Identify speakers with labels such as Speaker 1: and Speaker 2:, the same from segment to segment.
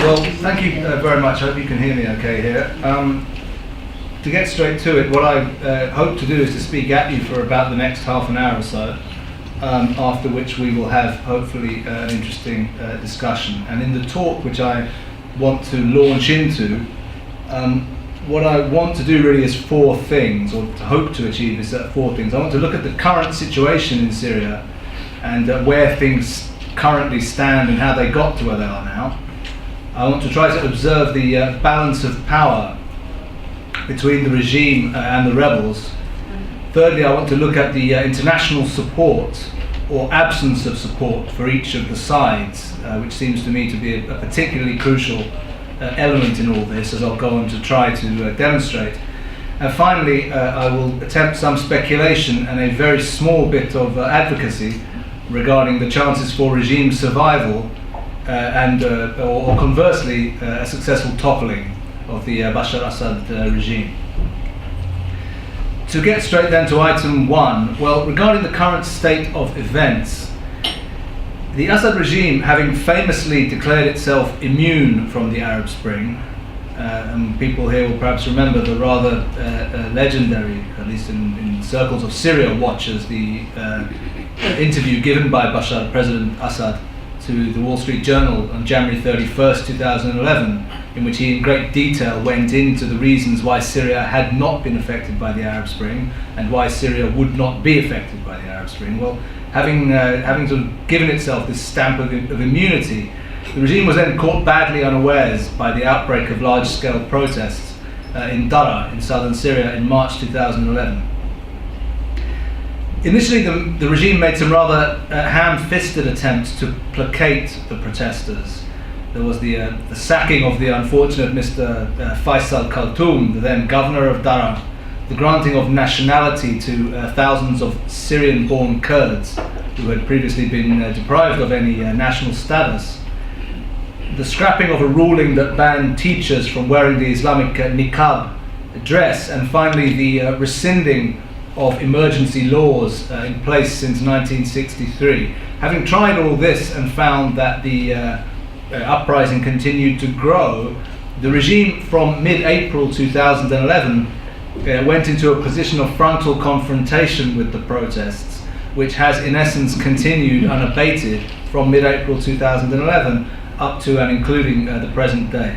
Speaker 1: Well, thank you very much. I hope you can hear me okay here. To get straight to it, what I hope to do is to speak at you for about the next half an hour or so, after which we will have, hopefully, an interesting discussion. And in the talk which I want to launch into, what I want to do really is four things, or to hope to achieve is four things. I want to look at the current situation in Syria and where things currently stand and how they got to where they are now. I want to try to observe the balance of power between the regime and the rebels. Thirdly, I want to look at the international support or absence of support for each of the sides, which seems to me to be a particularly crucial element in all this, as I'll go on to try to demonstrate. And finally, I will attempt some speculation and a very small bit of advocacy regarding the chances for regime survival or conversely, a successful toppling of the Bashar Assad regime. To get straight then to item one, well, regarding the current state of events, the Assad regime, having famously declared itself immune from the Arab Spring, and people here will perhaps remember the rather legendary, at least in circles of Syria watchers, the interview given by President Assad to the Wall Street Journal on January 31st, 2011, in which he in great detail went into the reasons why Syria had not been affected by the Arab Spring and why Syria would not be affected by the Arab Spring. Well, having sort of given itself this stamp of immunity, the regime was then caught badly unawares by the outbreak of large-scale protests in Daraa in southern Syria in March 2011. Initially, the regime made some rather ham-fisted attempts to placate the protesters. There was the sacking of the unfortunate Mr. Faisal Khaltoum, the then governor of Daraa, the granting of nationality to thousands of Syrian-born Kurds who had previously been deprived of any national status, the scrapping of a ruling that banned teachers from wearing the Islamic niqab dress, and finally the rescinding of emergency laws in place since 1963. Having tried all this and found that the uprising continued to grow, the regime from mid-April 2011 went into a position of frontal confrontation with the protests, which has in essence continued unabated from mid-April 2011 up to and including the present day.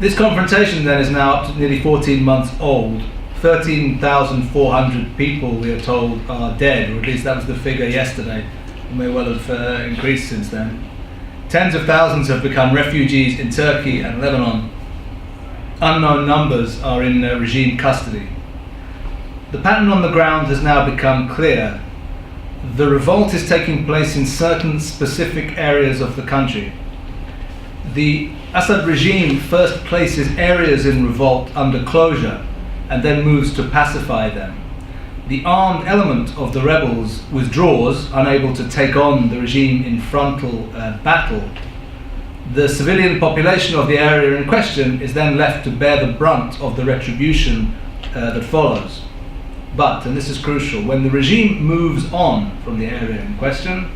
Speaker 1: This confrontation then is now up to nearly 14 months old. 13,400 people, we are told, are dead, or at least that was the figure yesterday. It may well have increased since then. Tens of thousands have become refugees in Turkey and Lebanon. Unknown numbers are in regime custody. The pattern on the ground has now become clear. The revolt is taking place in certain specific areas of the country. The Assad regime first places areas in revolt under closure and then moves to pacify them. The armed element of the rebels withdraws, unable to take on the regime in frontal battle. The civilian population of the area in question is then left to bear the brunt of the retribution that follows. But, and this is crucial, when the regime moves on from the area in question,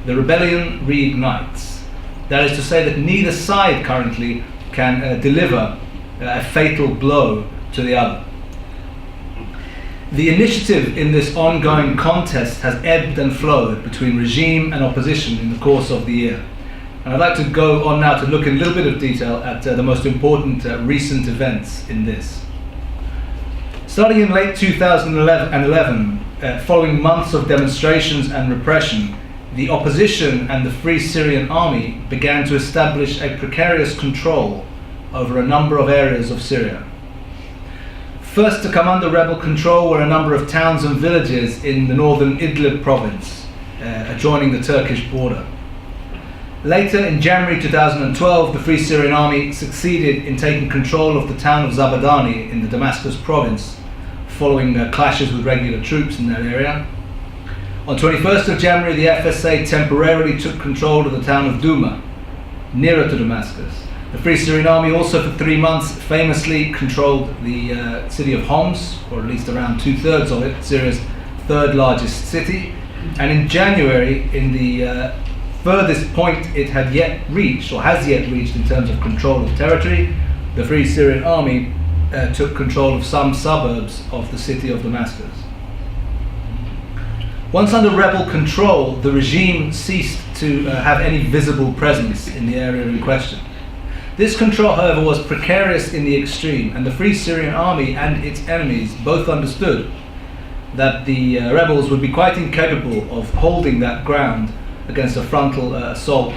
Speaker 1: the rebellion reignites. That is to say that neither side currently can deliver a fatal blow to the other. The initiative in this ongoing contest has ebbed and flowed between regime and opposition in the course of the year. And I'd like to go on now to look in a little bit of detail at the most important recent events in this. Starting in late 2011, following months of demonstrations and repression, the opposition and the Free Syrian Army began to establish a precarious control over a number of areas of Syria. First to come under rebel control were a number of towns and villages in the northern Idlib province, adjoining the Turkish border. Later, in January 2012, the Free Syrian Army succeeded in taking control of the town of Zabadani in the Damascus province, following clashes with regular troops in that area. On 21st of January, the FSA temporarily took control of the town of Douma, nearer to Damascus. The Free Syrian Army also for 3 months famously controlled the city of Homs, or at least around 2/3 of it, Syria's third largest city. And in January, in the furthest point it had yet reached, or has yet reached, in terms of control of territory. The Free Syrian Army took control of some suburbs of the city of Damascus. Once under rebel control, the regime ceased to have any visible presence in the area in question. This control, however, was precarious in the extreme, and the Free Syrian Army and its enemies both understood that the rebels would be quite incapable of holding that ground against a frontal assault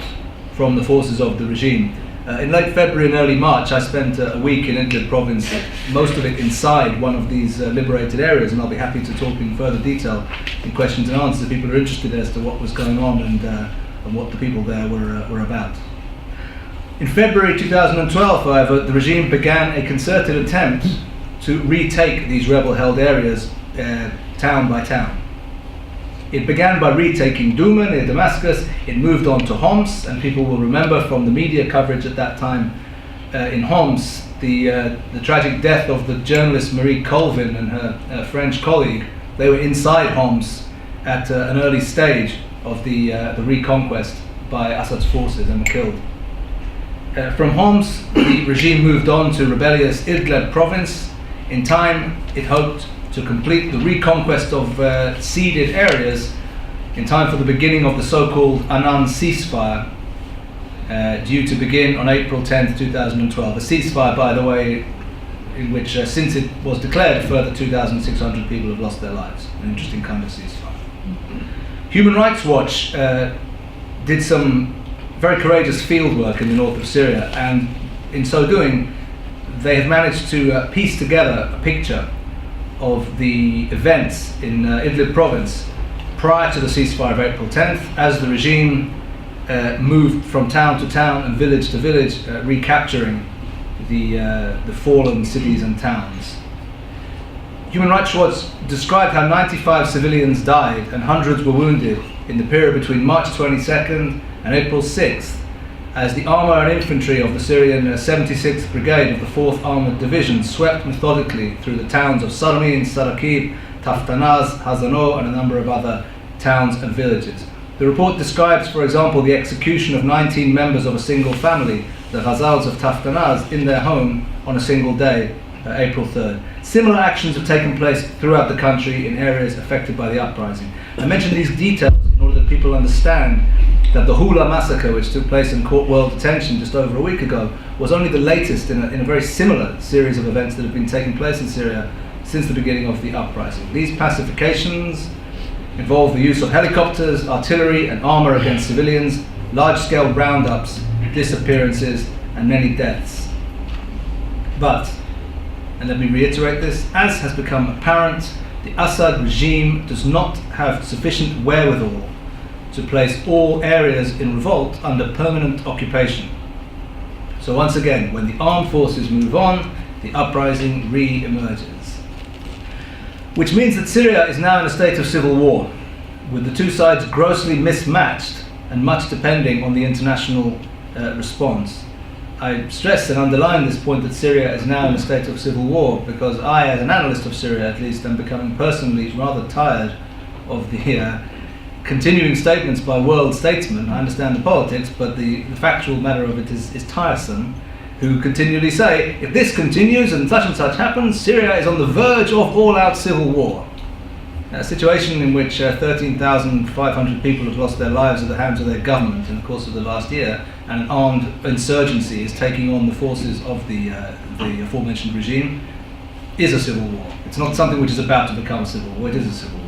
Speaker 1: from the forces of the regime. In late February and early March, I spent a week in Idlib province, most of it inside one of these liberated areas, and I'll be happy to talk in further detail in questions and answers if people are interested as to what was going on and what the people there were about. In February 2012, however, the regime began a concerted attempt to retake these rebel-held areas town by town. It began by retaking Douma near Damascus. It moved on to Homs, and people will remember from the media coverage at that time in Homs the tragic death of the journalist Marie Colvin and her French colleague. They were inside Homs at an early stage of the reconquest by Assad's forces and were killed. From Homs, the regime moved on to rebellious Idlib province. In time, it hoped to complete the reconquest of ceded areas in time for the beginning of the so-called Annan ceasefire, due to begin on April 10th, 2012. A ceasefire, by the way, in which since it was declared, a further 2,600 people have lost their lives. An interesting kind of ceasefire. Human Rights Watch did some very courageous field work in the north of Syria, and in so doing, they have managed to piece together a picture of the events in Idlib province prior to the ceasefire of April 10th, as the regime moved from town to town and village to village, recapturing the fallen cities and towns. Human Rights Watch described how 95 civilians died and hundreds were wounded in the period between March 22nd and April 6th, as the armour and infantry of the Syrian 76th Brigade of the 4th Armoured Division swept methodically through the towns of Sarmin, Sarakib, Taftanaz, Hazano, and a number of other towns and villages. The report describes, for example, the execution of 19 members of a single family, the Ghazals of Taftanaz, in their home on a single day, April 3rd. Similar actions have taken place throughout the country in areas affected by the uprising. I mention these details in order that people understand that the Hula massacre, which took place in court world detention just over a week ago, was only the latest in a very similar series of events that have been taking place in Syria since the beginning of the uprising. These pacifications involve the use of helicopters, artillery and armour against civilians, large-scale roundups, disappearances and many deaths. But, and let me reiterate this, as has become apparent, the Assad regime does not have sufficient wherewithal to place all areas in revolt under permanent occupation. So once again, when the armed forces move on, the uprising re-emerges. Which means that Syria is now in a state of civil war, with the two sides grossly mismatched and much depending on the international response. I stress and underline this point that Syria is now in a state of civil war because I, as an analyst of Syria at least, am becoming personally rather tired of the continuing statements by world statesmen. I understand the politics, but the factual matter of it is tiresome, who continually say, if this continues and such happens, Syria is on the verge of all-out civil war. A situation in which 13,500 people have lost their lives at the hands of their government in the course of the last year, and an armed insurgency is taking on the forces of the aforementioned regime, is a civil war. It's not something which is about to become a civil war, it is a civil war.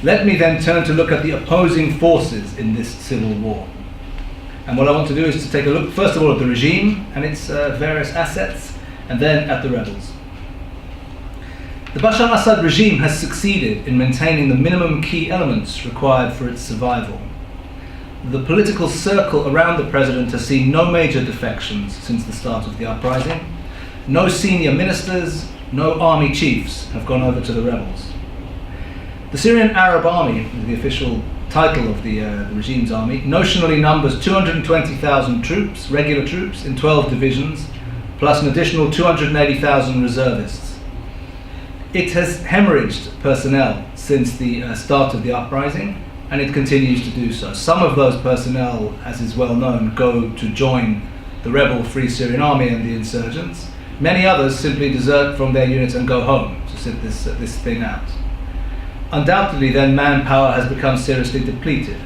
Speaker 1: Let me then turn to look at the opposing forces in this civil war. And what I want to do is to take a look, first of all, at the regime and its various assets, and then at the rebels. The Bashar al-Assad regime has succeeded in maintaining the minimum key elements required for its survival. The political circle around the president has seen no major defections since the start of the uprising. No senior ministers, no army chiefs have gone over to the rebels. The Syrian Arab Army, the official title of the regime's army, notionally numbers 220,000 troops, regular troops, in 12 divisions, plus an additional 280,000 reservists. It has hemorrhaged personnel since the start of the uprising, and it continues to do so. Some of those personnel, as is well known, go to join the rebel Free Syrian Army and the insurgents. Many others simply desert from their units and go home to sit this thing out. Undoubtedly, then, manpower has become seriously depleted.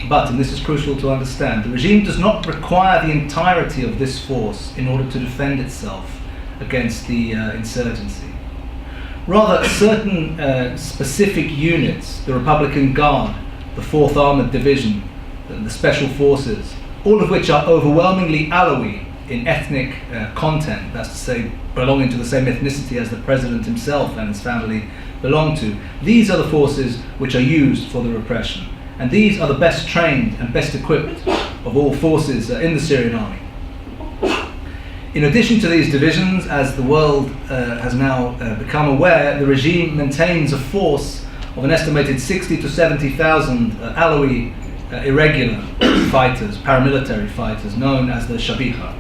Speaker 1: But, and this is crucial to understand, the regime does not require the entirety of this force in order to defend itself against the insurgency. Rather, certain specific units, the Republican Guard, the 4th Armoured Division, the Special Forces, all of which are overwhelmingly Alawi in ethnic content, that's to say, belonging to the same ethnicity as the president himself and his family belong to, these are the forces which are used for the repression. And these are the best trained and best equipped of all forces in the Syrian army. In addition to these divisions, as the world has now become aware, the regime maintains a force of an estimated 60 to 70,000 Alawi irregular fighters, paramilitary fighters, known as the Shabiha.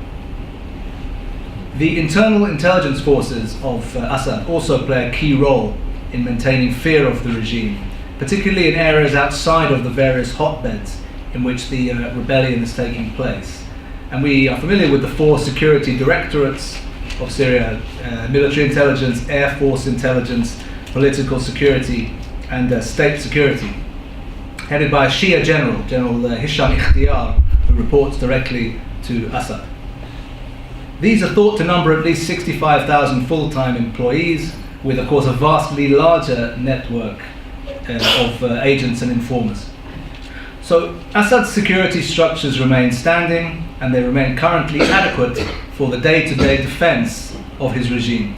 Speaker 1: The internal intelligence forces of Assad also play a key role in maintaining fear of the regime, particularly in areas outside of the various hotbeds in which the rebellion is taking place. And we are familiar with the 4 security directorates of Syria: military intelligence, air force intelligence, political security, and state security, headed by a Shia general, General Hisham Ikhtiyar, who reports directly to Assad. These are thought to number at least 65,000 full-time employees, with, of course, a vastly larger network of agents and informers. So Assad's security structures remain standing, and they remain currently adequate for the day-to-day defense of his regime.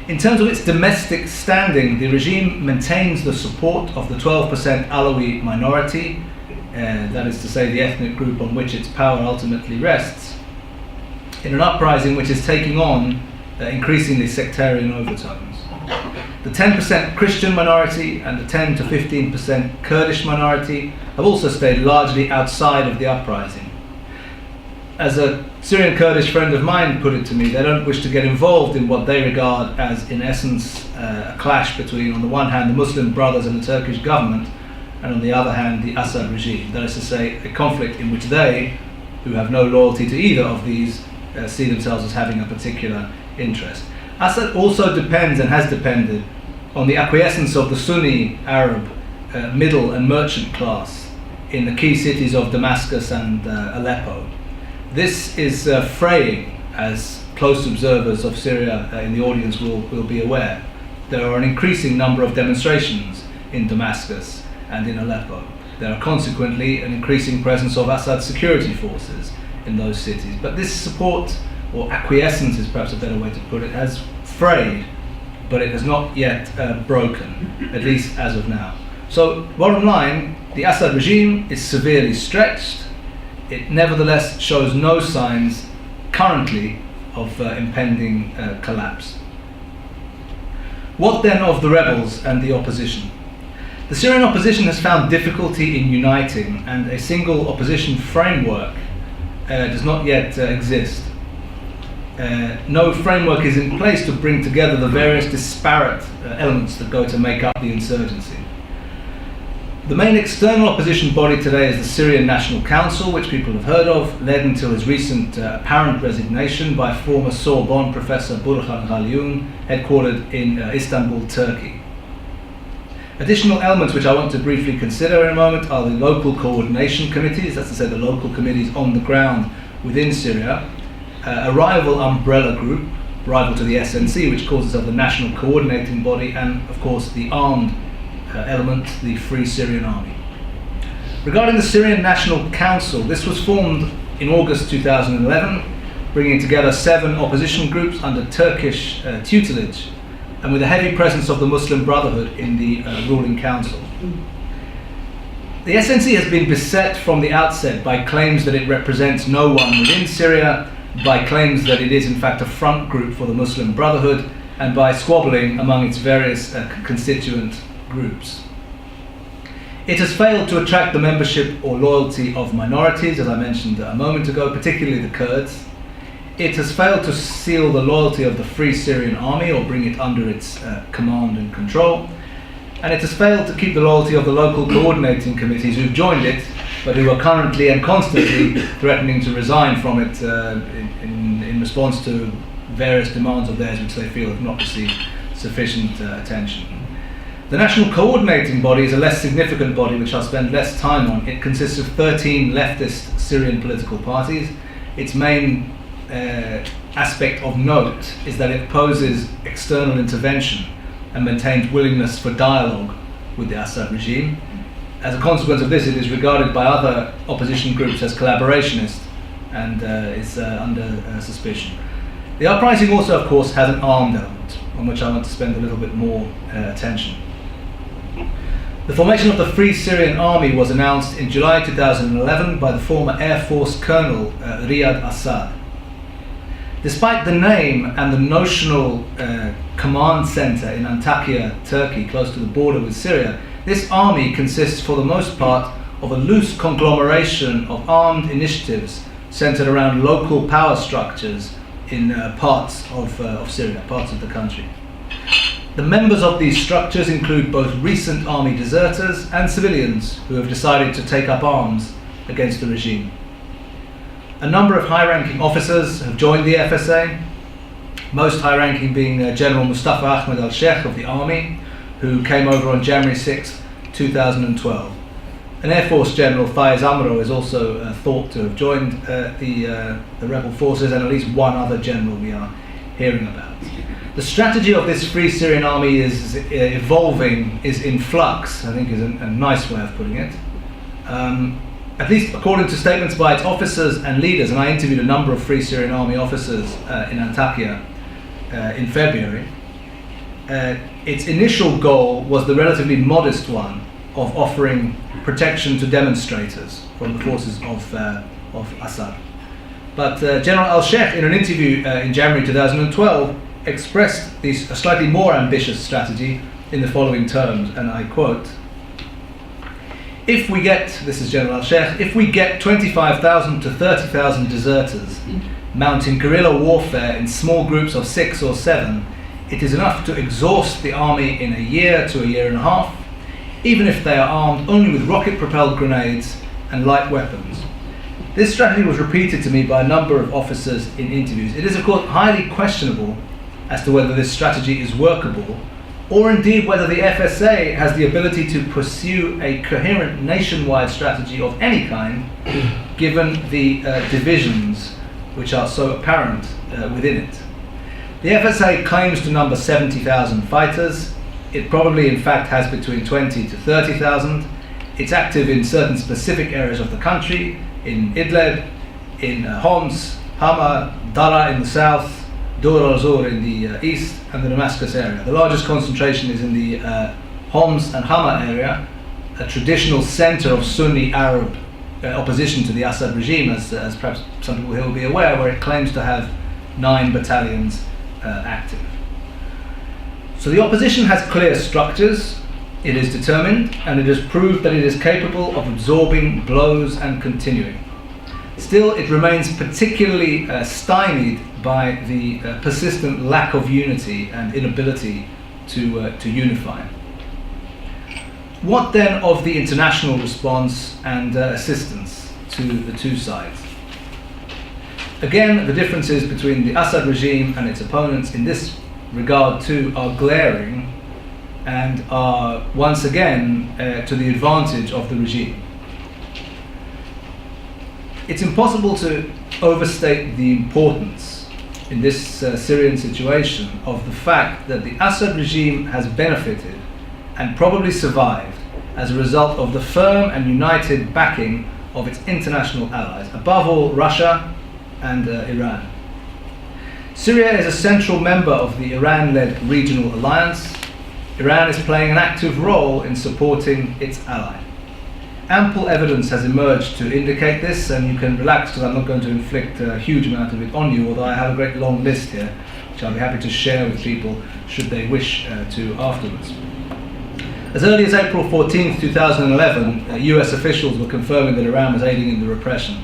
Speaker 1: In terms of its domestic standing, the regime maintains the support of the 12% Alawi minority, that is to say the ethnic group on which its power ultimately rests, in an uprising which is taking on increasingly sectarian overtones. The 10% Christian minority and the 10 to 15% Kurdish minority have also stayed largely outside of the uprising. As a Syrian Kurdish friend of mine put it to me, they don't wish to get involved in what they regard as, in essence, a clash between, on the one hand, the Muslim Brothers and the Turkish government, and on the other hand, the Assad regime. That is to say, a conflict in which they, who have no loyalty to either of these, see themselves as having a particular interest. Assad also depends and has depended on the acquiescence of the Sunni Arab middle and merchant class in the key cities of Damascus and Aleppo. This is fraying, as close observers of Syria in the audience will be aware. There are an increasing number of demonstrations in Damascus and in Aleppo. There are consequently an increasing presence of Assad's security forces in those cities. But this support, or acquiescence is perhaps a better way to put it, has frayed, but it has not yet broken, at least as of now. So, bottom line, the Assad regime is severely stretched. It nevertheless shows no signs currently of impending collapse. What then of the rebels and the opposition? The Syrian opposition has found difficulty in uniting, and a single opposition framework does not yet exist. No framework is in place to bring together the various disparate elements that go to make up the insurgency. The main external opposition body today is the Syrian National Council, which people have heard of, led until his recent apparent resignation by former Sorbonne professor Burhan Ghalioun, headquartered in Istanbul, Turkey. Additional elements which I want to briefly consider in a moment are the local coordination committees, that's to say the local committees on the ground within Syria, a rival umbrella group, rival to the SNC, which calls itself the National Coordinating Body, and of course the armed element, the Free Syrian Army. Regarding the Syrian National Council, this was formed in August 2011, bringing together 7 opposition groups under Turkish tutelage, and with a heavy presence of the Muslim Brotherhood in the ruling council. The SNC has been beset from the outset by claims that it represents no one within Syria, by claims that it is in fact a front group for the Muslim Brotherhood, and by squabbling among its various constituent groups. It has failed to attract the membership or loyalty of minorities, as I mentioned a moment ago, particularly the Kurds. It has failed to seal the loyalty of the Free Syrian Army or bring it under its command and control. and it has failed to keep the loyalty of the local coordinating committees who've joined it, but who are currently and constantly threatening to resign from it in response to various demands of theirs which they feel have not received sufficient attention. The National Coordinating Body is a less significant body which I'll spend less time on. It consists of 13 leftist Syrian political parties. Its main aspect of note is that it opposes external intervention and maintains willingness for dialogue with the Assad regime. As a consequence of this, it is regarded by other opposition groups as collaborationist and is under suspicion. The uprising also, of course, has an armed element, on which I want to spend a little bit more attention. The formation of the Free Syrian Army was announced in July 2011 by the former Air Force Colonel Riyad Assad. Despite the name and the notional command center in Antakya, Turkey, close to the border with Syria, this army consists for the most part of a loose conglomeration of armed initiatives centered around local power structures in parts of Syria, parts of the country. The members of these structures include both recent army deserters and civilians who have decided to take up arms against the regime. A number of high-ranking officers have joined the FSA, most high-ranking being General Mustafa Ahmed al-Sheikh of the army, who came over on January 6, 2012. An Air Force General, Faiz Amro, is also thought to have joined the rebel forces, and at least one other general we are hearing about. The strategy of this Free Syrian Army is evolving, is in flux, I think is a nice way of putting it. At least according to statements by its officers and leaders, and I interviewed a number of Free Syrian Army officers in Antakya in February, its initial goal was the relatively modest one of offering protection to demonstrators from the forces of Assad. But General al-Sheikh, in an interview in January 2012, expressed a slightly more ambitious strategy in the following terms, and I quote, "If we get," this is General al-Sheikh, "if we get 25,000 to 30,000 deserters mounting guerrilla warfare in small groups of 6 or 7, it is enough to exhaust the army in a year to a year and a half, even if they are armed only with rocket-propelled grenades and light weapons." This strategy was repeated to me by a number of officers in interviews. It is, of course, highly questionable as to whether this strategy is workable, or indeed whether the FSA has the ability to pursue a coherent nationwide strategy of any kind, given the divisions which are so apparent within it. The FSA claims to number 70,000 fighters. It probably, in fact, has between 20 to 30,000. It's active in certain specific areas of the country, in Idlib, in Homs, Hama, Dara in the south, Dur al-Zur in the east, and the Damascus area. The largest concentration is in the Homs and Hama area, a traditional center of Sunni Arab opposition to the Assad regime, as perhaps some people here will be aware, where it claims to have 9 battalions active. So the opposition has clear structures, it is determined, and it has proved that it is capable of absorbing blows and continuing. Still, it remains particularly stymied by the persistent lack of unity and inability to unify. What then of the international response and assistance to the two sides? Again, the differences between the Assad regime and its opponents in this regard too are glaring and are once again to the advantage of the regime. It's impossible to overstate the importance in this Syrian situation of the fact that the Assad regime has benefited and probably survived as a result of the firm and united backing of its international allies, above all Russia and Iran. Syria is a central member of the Iran-led regional alliance. Iran is playing an active role in supporting its ally. Ample evidence has emerged to indicate this, and you can relax because I'm not going to inflict a huge amount of it on you, although I have a great long list here, which I'll be happy to share with people should they wish to afterwards. As early as April 14, 2011, US officials were confirming that Iran was aiding in the repression,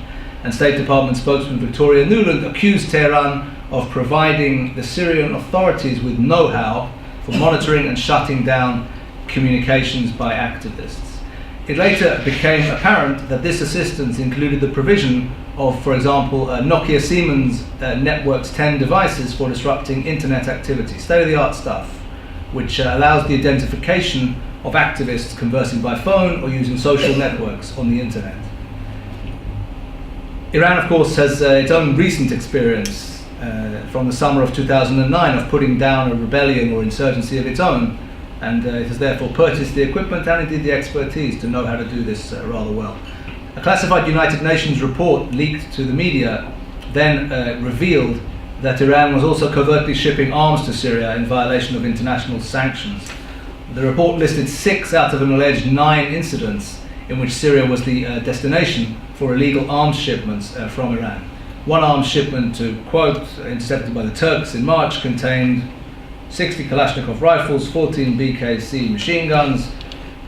Speaker 1: and State Department spokesman Victoria Nuland accused Tehran of providing the Syrian authorities with know-how for monitoring and shutting down communications by activists. It later became apparent that this assistance included the provision of, for example, Nokia Siemens Networks 10 devices for disrupting internet activity, state-of-the-art stuff, which allows the identification of activists conversing by phone or using social networks on the internet. Iran, of course, has its own recent experience from the summer of 2009 of putting down a rebellion or insurgency of its own, and it has therefore purchased the equipment and indeed the expertise to know how to do this rather well. A classified United Nations report leaked to the media then revealed that Iran was also covertly shipping arms to Syria in violation of international sanctions. The report listed 6 out of an alleged 9 incidents in which Syria was the destination for illegal arms shipments from Iran. One arms shipment, to quote, intercepted by the Turks in March, contained 60 Kalashnikov rifles, 14 BKC machine guns,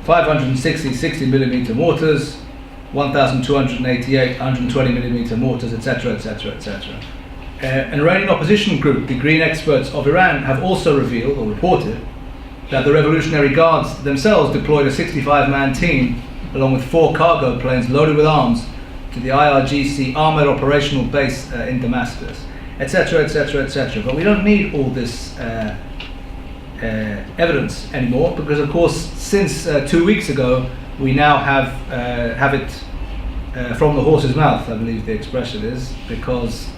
Speaker 1: 560 60mm mortars, 1,288 120mm mortars, etc., etc., etc. An Iranian opposition group, the Green Experts of Iran, have also revealed or reported that the Revolutionary Guards themselves deployed a 65-man team along with 4 cargo planes loaded with arms to the IRGC armored operational base in Damascus, etc., etc., etc. But we don't need all this evidence anymore, because of course since 2 weeks ago we now have it from the horse's mouth, I believe the expression is, because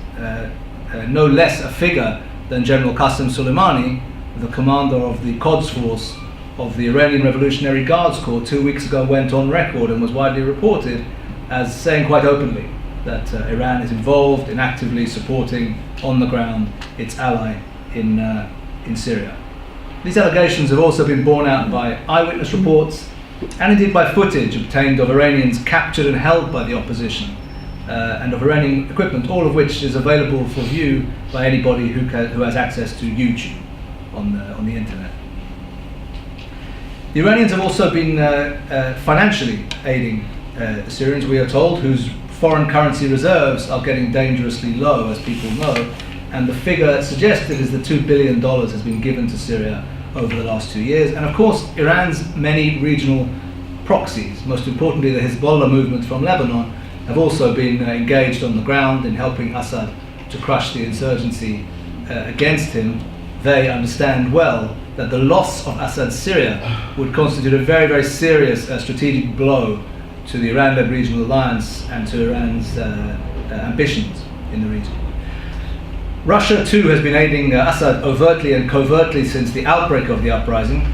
Speaker 1: no less a figure than General Qasem Soleimani, the commander of the Quds force of the Iranian Revolutionary Guards Corps, 2 weeks ago went on record and was widely reported as saying quite openly that Iran is involved in actively supporting on the ground its ally in Syria. These allegations have also been borne out by eyewitness reports and indeed by footage obtained of Iranians captured and held by the opposition and of Iranian equipment, all of which is available for view by anybody who has access to YouTube on the internet. The Iranians have also been financially aiding the Syrians, we are told, whose foreign currency reserves are getting dangerously low, as people know, and the figure suggested is that $2 billion has been given to Syria over the last 2 years. And of course, Iran's many regional proxies, most importantly the Hezbollah movement from Lebanon, have also been engaged on the ground in helping Assad to crush the insurgency against him. They understand well that the loss of Assad's Syria would constitute a very, very serious strategic blow to the Iran-led regional alliance and to Iran's ambitions in the region. Russia too has been aiding Assad overtly and covertly since the outbreak of the uprising.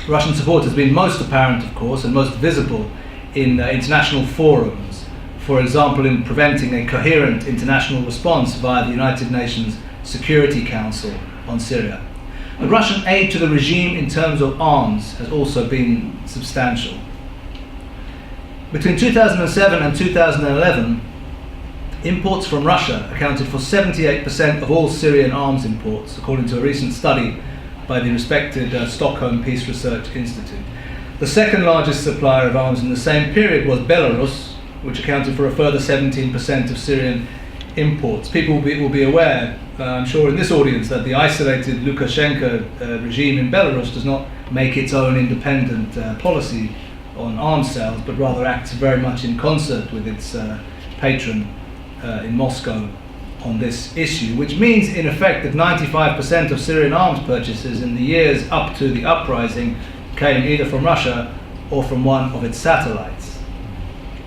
Speaker 1: Russian support has been most apparent, of course, and most visible in international forums, for example in preventing a coherent international response via the United Nations Security Council on Syria. But Russian aid to the regime in terms of arms has also been substantial. Between 2007 and 2011, imports from Russia accounted for 78% of all Syrian arms imports, according to a recent study by the respected Stockholm Peace Research Institute. The second largest supplier of arms in the same period was Belarus, which accounted for a further 17% of Syrian imports. People will be aware, I'm sure in this audience, that the isolated Lukashenko regime in Belarus does not make its own independent policy on arms sales, but rather acts very much in concert with its patron in Moscow on this issue, which means in effect that 95% of Syrian arms purchases in the years up to the uprising came either from Russia or from one of its satellites.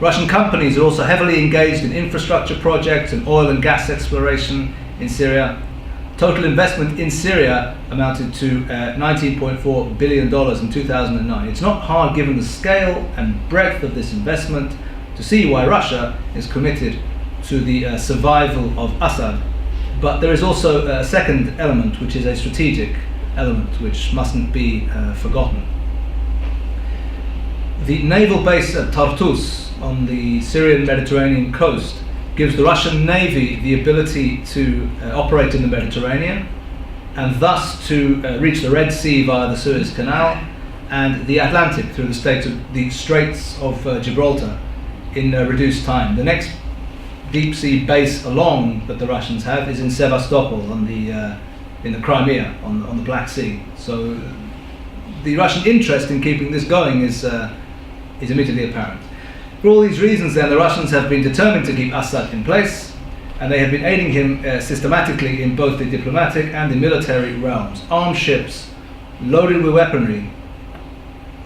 Speaker 1: Russian companies are also heavily engaged in infrastructure projects and oil and gas exploration in Syria. Total investment in Syria amounted to $19.4 billion in 2009. It's not hard, given the scale and breadth of this investment, to see why Russia is committed to the survival of Assad. But there is also a second element, which is a strategic element, which mustn't be forgotten. The naval base at Tartus on the Syrian Mediterranean coast gives the Russian Navy the ability to operate in the Mediterranean and thus to reach the Red Sea via the Suez Canal and the Atlantic through the Straits of Gibraltar in reduced time. The next deep sea base along that the Russians have is in Sevastopol in the Crimea on the Black Sea. So the Russian interest in keeping this going is immediately apparent. For all these reasons, then, the Russians have been determined to keep Assad in place, and they have been aiding him systematically in both the diplomatic and the military realms. Armed ships loaded with weaponry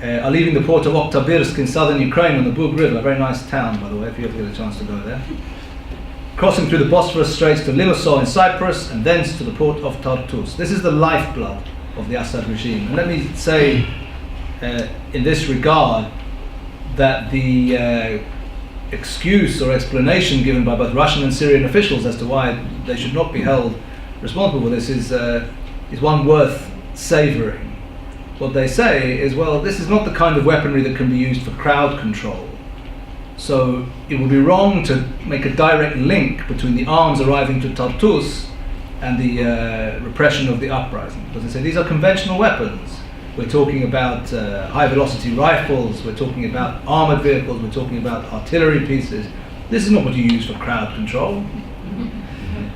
Speaker 1: are leaving the port of Oktyabrsky in southern Ukraine on the Bug River, a very nice town, by the way, if you ever get a chance to go there, crossing through the Bosphorus Straits to Limassol in Cyprus, and thence to the port of Tartus. This is the lifeblood of the Assad regime. And let me say, in this regard, that the excuse or explanation given by both Russian and Syrian officials as to why they should not be held responsible for this is one worth savouring. What they say is, well, this is not the kind of weaponry that can be used for crowd control. So it would be wrong to make a direct link between the arms arriving to Tartus and the repression of the uprising. Because they say these are conventional weapons. We're talking about high-velocity rifles, we're talking about armoured vehicles, we're talking about artillery pieces. This is not what you use for crowd control.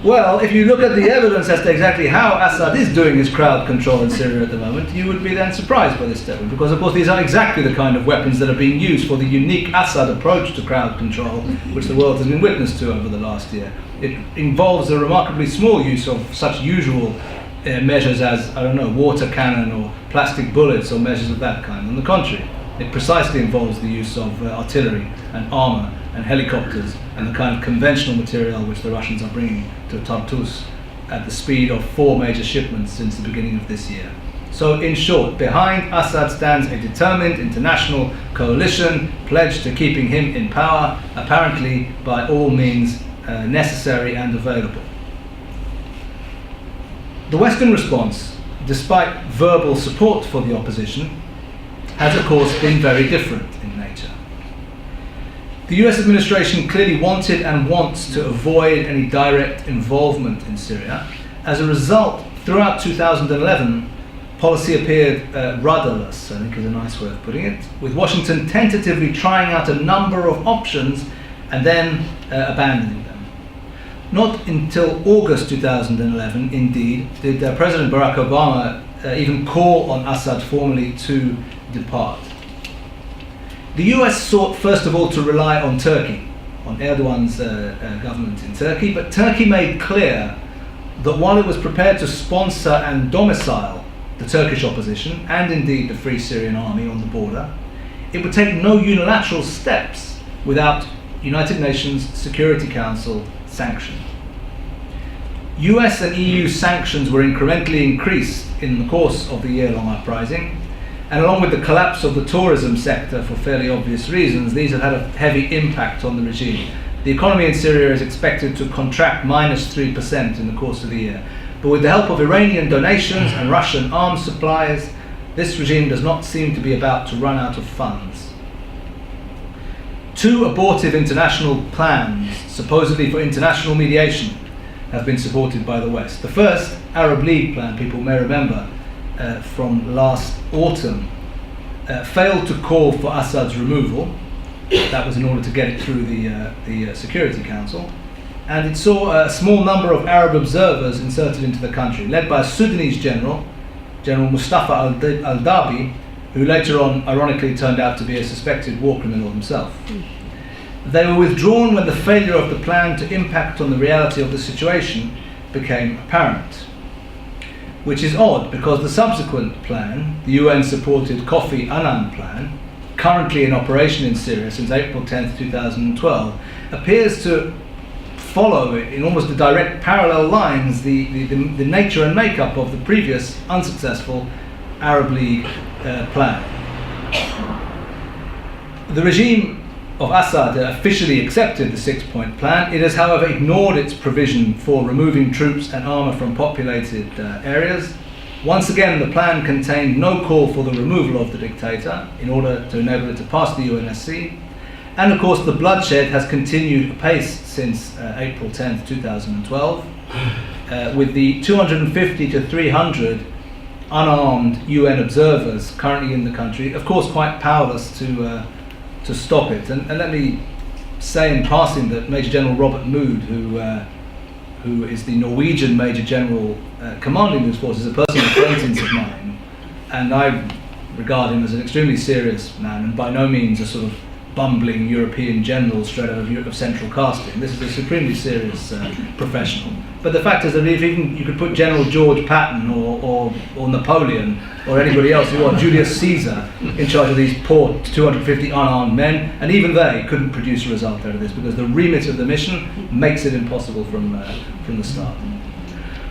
Speaker 1: Well, if you look at the evidence as to exactly how Assad is doing his crowd control in Syria at the moment, you would be then surprised by this statement, because of course these are exactly the kind of weapons that are being used for the unique Assad approach to crowd control, which the world has been witness to over the last year. It involves a remarkably small use of such usual measures as, I don't know, water cannon or plastic bullets or measures of that kind. On the contrary, it precisely involves the use of artillery and armour and helicopters and the kind of conventional material which the Russians are bringing to Tartus at the speed of 4 major shipments since the beginning of this year. So in short, behind Assad stands a determined international coalition pledged to keeping him in power, apparently by all means necessary and available. The Western response, despite verbal support for the opposition, has of course been very different in nature. The US administration clearly wanted and wants to avoid any direct involvement in Syria. As a result, throughout 2011, policy appeared rudderless, I think is a nice way of putting it, with Washington tentatively trying out a number of options and then abandoning them. Not until August 2011, indeed, did President Barack Obama even call on Assad formally to depart. The US sought first of all to rely on Turkey, on Erdogan's government in Turkey, but Turkey made clear that while it was prepared to sponsor and domicile the Turkish opposition, and indeed the Free Syrian Army on the border, it would take no unilateral steps without United Nations Security Council sanction. US and EU sanctions were incrementally increased in the course of the year-long uprising, and along with the collapse of the tourism sector for fairly obvious reasons, these have had a heavy impact on the regime. The economy in Syria is expected to contract -3% in the course of the year. But with the help of Iranian donations and Russian arms supplies, this regime does not seem to be about to run out of funds. 2 abortive international plans, supposedly for international mediation, have been supported by the West. The first, Arab League plan, people may remember, from last autumn, failed to call for Assad's removal. That was in order to get it through the Security Council. And it saw a small number of Arab observers inserted into the country, led by a Sudanese general, General Mustafa al-Dabi, who later on, ironically, turned out to be a suspected war criminal himself. They were withdrawn when the failure of the plan to impact on the reality of the situation became apparent. Which is odd, because the subsequent plan, the UN-supported Kofi Annan plan, currently in operation in Syria since April 10th, 2012, appears to follow in almost the direct parallel lines the nature and makeup of the previous unsuccessful Arab League plan. The regime of Assad officially accepted the 6-point plan. It has, however, ignored its provision for removing troops and armour from populated areas. Once again, the plan contained no call for the removal of the dictator in order to enable it to pass the UNSC. And of course, the bloodshed has continued apace since April 10th, 2012, with the 250 to 300 unarmed UN observers currently in the country, of course quite powerless to stop it. And let me say in passing that Major General Robert Mood, who is the Norwegian Major General commanding those forces, is a personal acquaintance of mine, and I regard him as an extremely serious man and by no means a sort of bumbling European general straight out of Central Casting. This is a supremely serious professional. But the fact is that if even you could put General George Patton or Napoleon or anybody else, or Julius Caesar, in charge of these poor 250 unarmed men, and even they couldn't produce a result out of this because the remit of the mission makes it impossible from the start.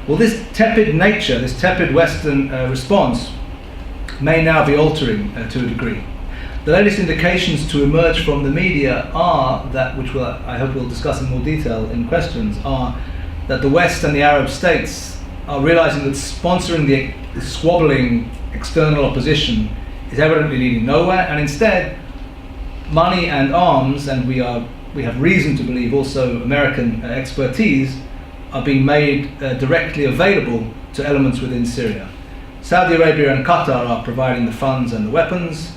Speaker 1: Well, this tepid nature, this tepid Western response may now be altering to a degree. The latest indications to emerge from the media are that, which I hope we'll discuss in more detail in questions, are that the West and the Arab states are realizing that sponsoring the squabbling external opposition is evidently leading nowhere, and instead money and arms, and we have reason to believe also American expertise, are being made directly available to elements within Syria. Saudi Arabia and Qatar are providing the funds and the weapons.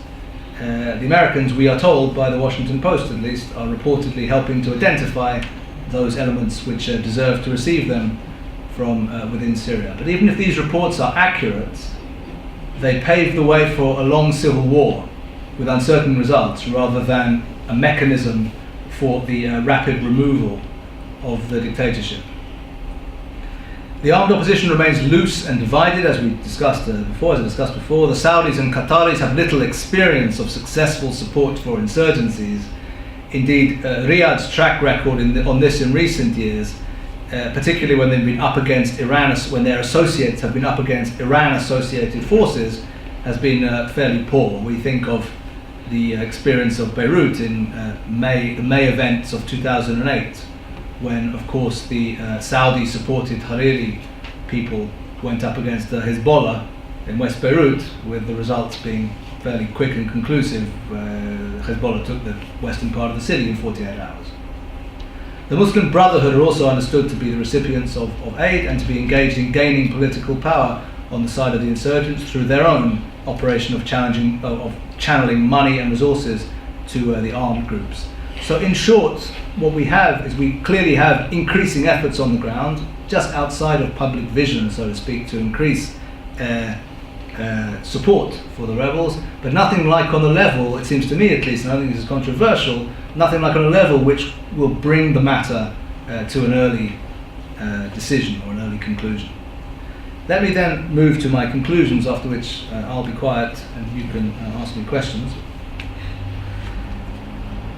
Speaker 1: The Americans, we are told by the Washington Post at least, are reportedly helping to identify those elements which deserve to receive them from within Syria. But even if these reports are accurate, they pave the way for a long civil war with uncertain results rather than a mechanism for the rapid removal of the dictatorship. The armed opposition remains loose and divided, as we discussed before. The Saudis and Qataris have little experience of successful support for insurgencies. Indeed, Riyadh's track record on this in recent years, particularly when they've been up against Iran, when their associates have been up against Iran-associated forces, has been fairly poor. We think of the experience of Beirut in the May events of 2008. When, of course, the Saudi-supported Hariri people went up against Hezbollah in West Beirut, with the results being fairly quick and conclusive. Hezbollah took the western part of the city in 48 hours. The Muslim Brotherhood are also understood to be the recipients of aid and to be engaged in gaining political power on the side of the insurgents through their own operation of channeling money and resources to the armed groups. So in short, what we have is we clearly have increasing efforts on the ground, just outside of public vision, so to speak, to increase support for the rebels, but nothing like on the level, it seems to me at least, and I think this is controversial, nothing like on a level which will bring the matter to an early decision or an early conclusion. Let me then move to my conclusions, after which I'll be quiet and you can ask me questions.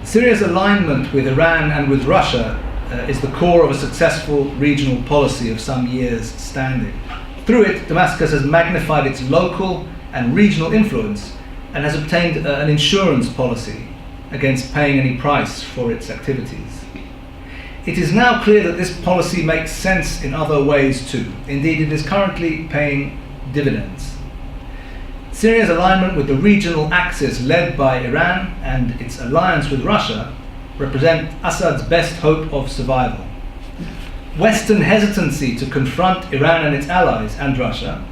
Speaker 1: Syria's alignment with Iran and with Russia is the core of a successful regional policy of some years' standing. Through it, Damascus has magnified its local and regional influence and has obtained an insurance policy against paying any price for its activities. It is now clear that this policy makes sense in other ways too. Indeed, it is currently paying dividends. Syria's alignment with the regional axis led by Iran and its alliance with Russia represent Assad's best hope of survival. Western hesitancy to confront Iran and its allies and Russia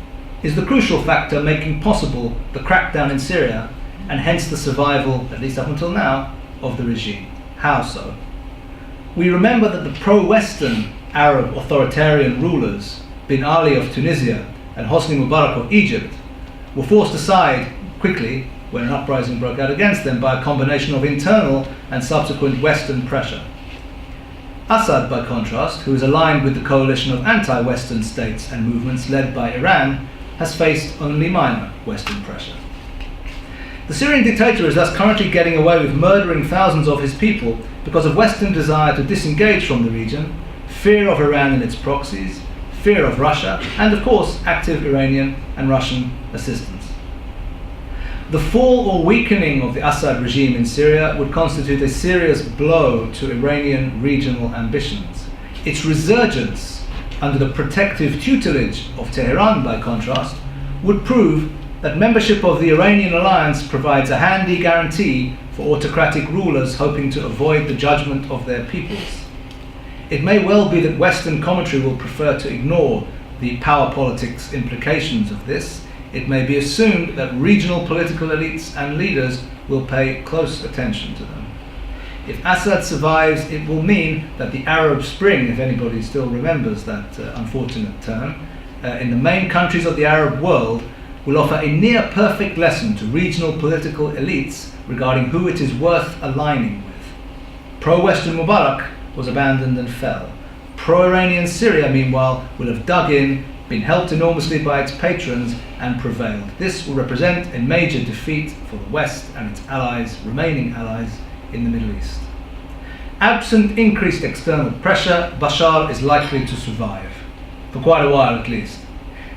Speaker 1: is the crucial factor making possible the crackdown in Syria and hence the survival, at least up until now, of the regime. How so? We remember that the pro-Western Arab authoritarian rulers, Bin Ali of Tunisia and Hosni Mubarak of Egypt, were forced aside quickly when an uprising broke out against them by a combination of internal and subsequent Western pressure. Assad, by contrast, who is aligned with the coalition of anti-Western states and movements led by Iran, has faced only minor Western pressure. The Syrian dictator is thus currently getting away with murdering thousands of his people because of Western desire to disengage from the region, fear of Iran and its proxies, fear of Russia, and of course active Iranian and Russian assistance. The fall or weakening of the Assad regime in Syria would constitute a serious blow to Iranian regional ambitions. Its resurgence under the protective tutelage of Tehran, by contrast, would prove that membership of the Iranian alliance provides a handy guarantee for autocratic rulers hoping to avoid the judgment of their peoples. It may well be that Western commentary will prefer to ignore the power politics implications of this. It may be assumed that regional political elites and leaders will pay close attention to them. If Assad survives, it will mean that the Arab Spring, if anybody still remembers that unfortunate term, in the main countries of the Arab world will offer a near-perfect lesson to regional political elites regarding who it is worth aligning with. Pro-Western Mubarak was abandoned and fell. Pro-Iranian Syria, meanwhile, will have dug in, been helped enormously by its patrons, and prevailed. This will represent a major defeat for the West and its allies, remaining allies, in the Middle East. Absent increased external pressure, Bashar is likely to survive, for quite a while at least.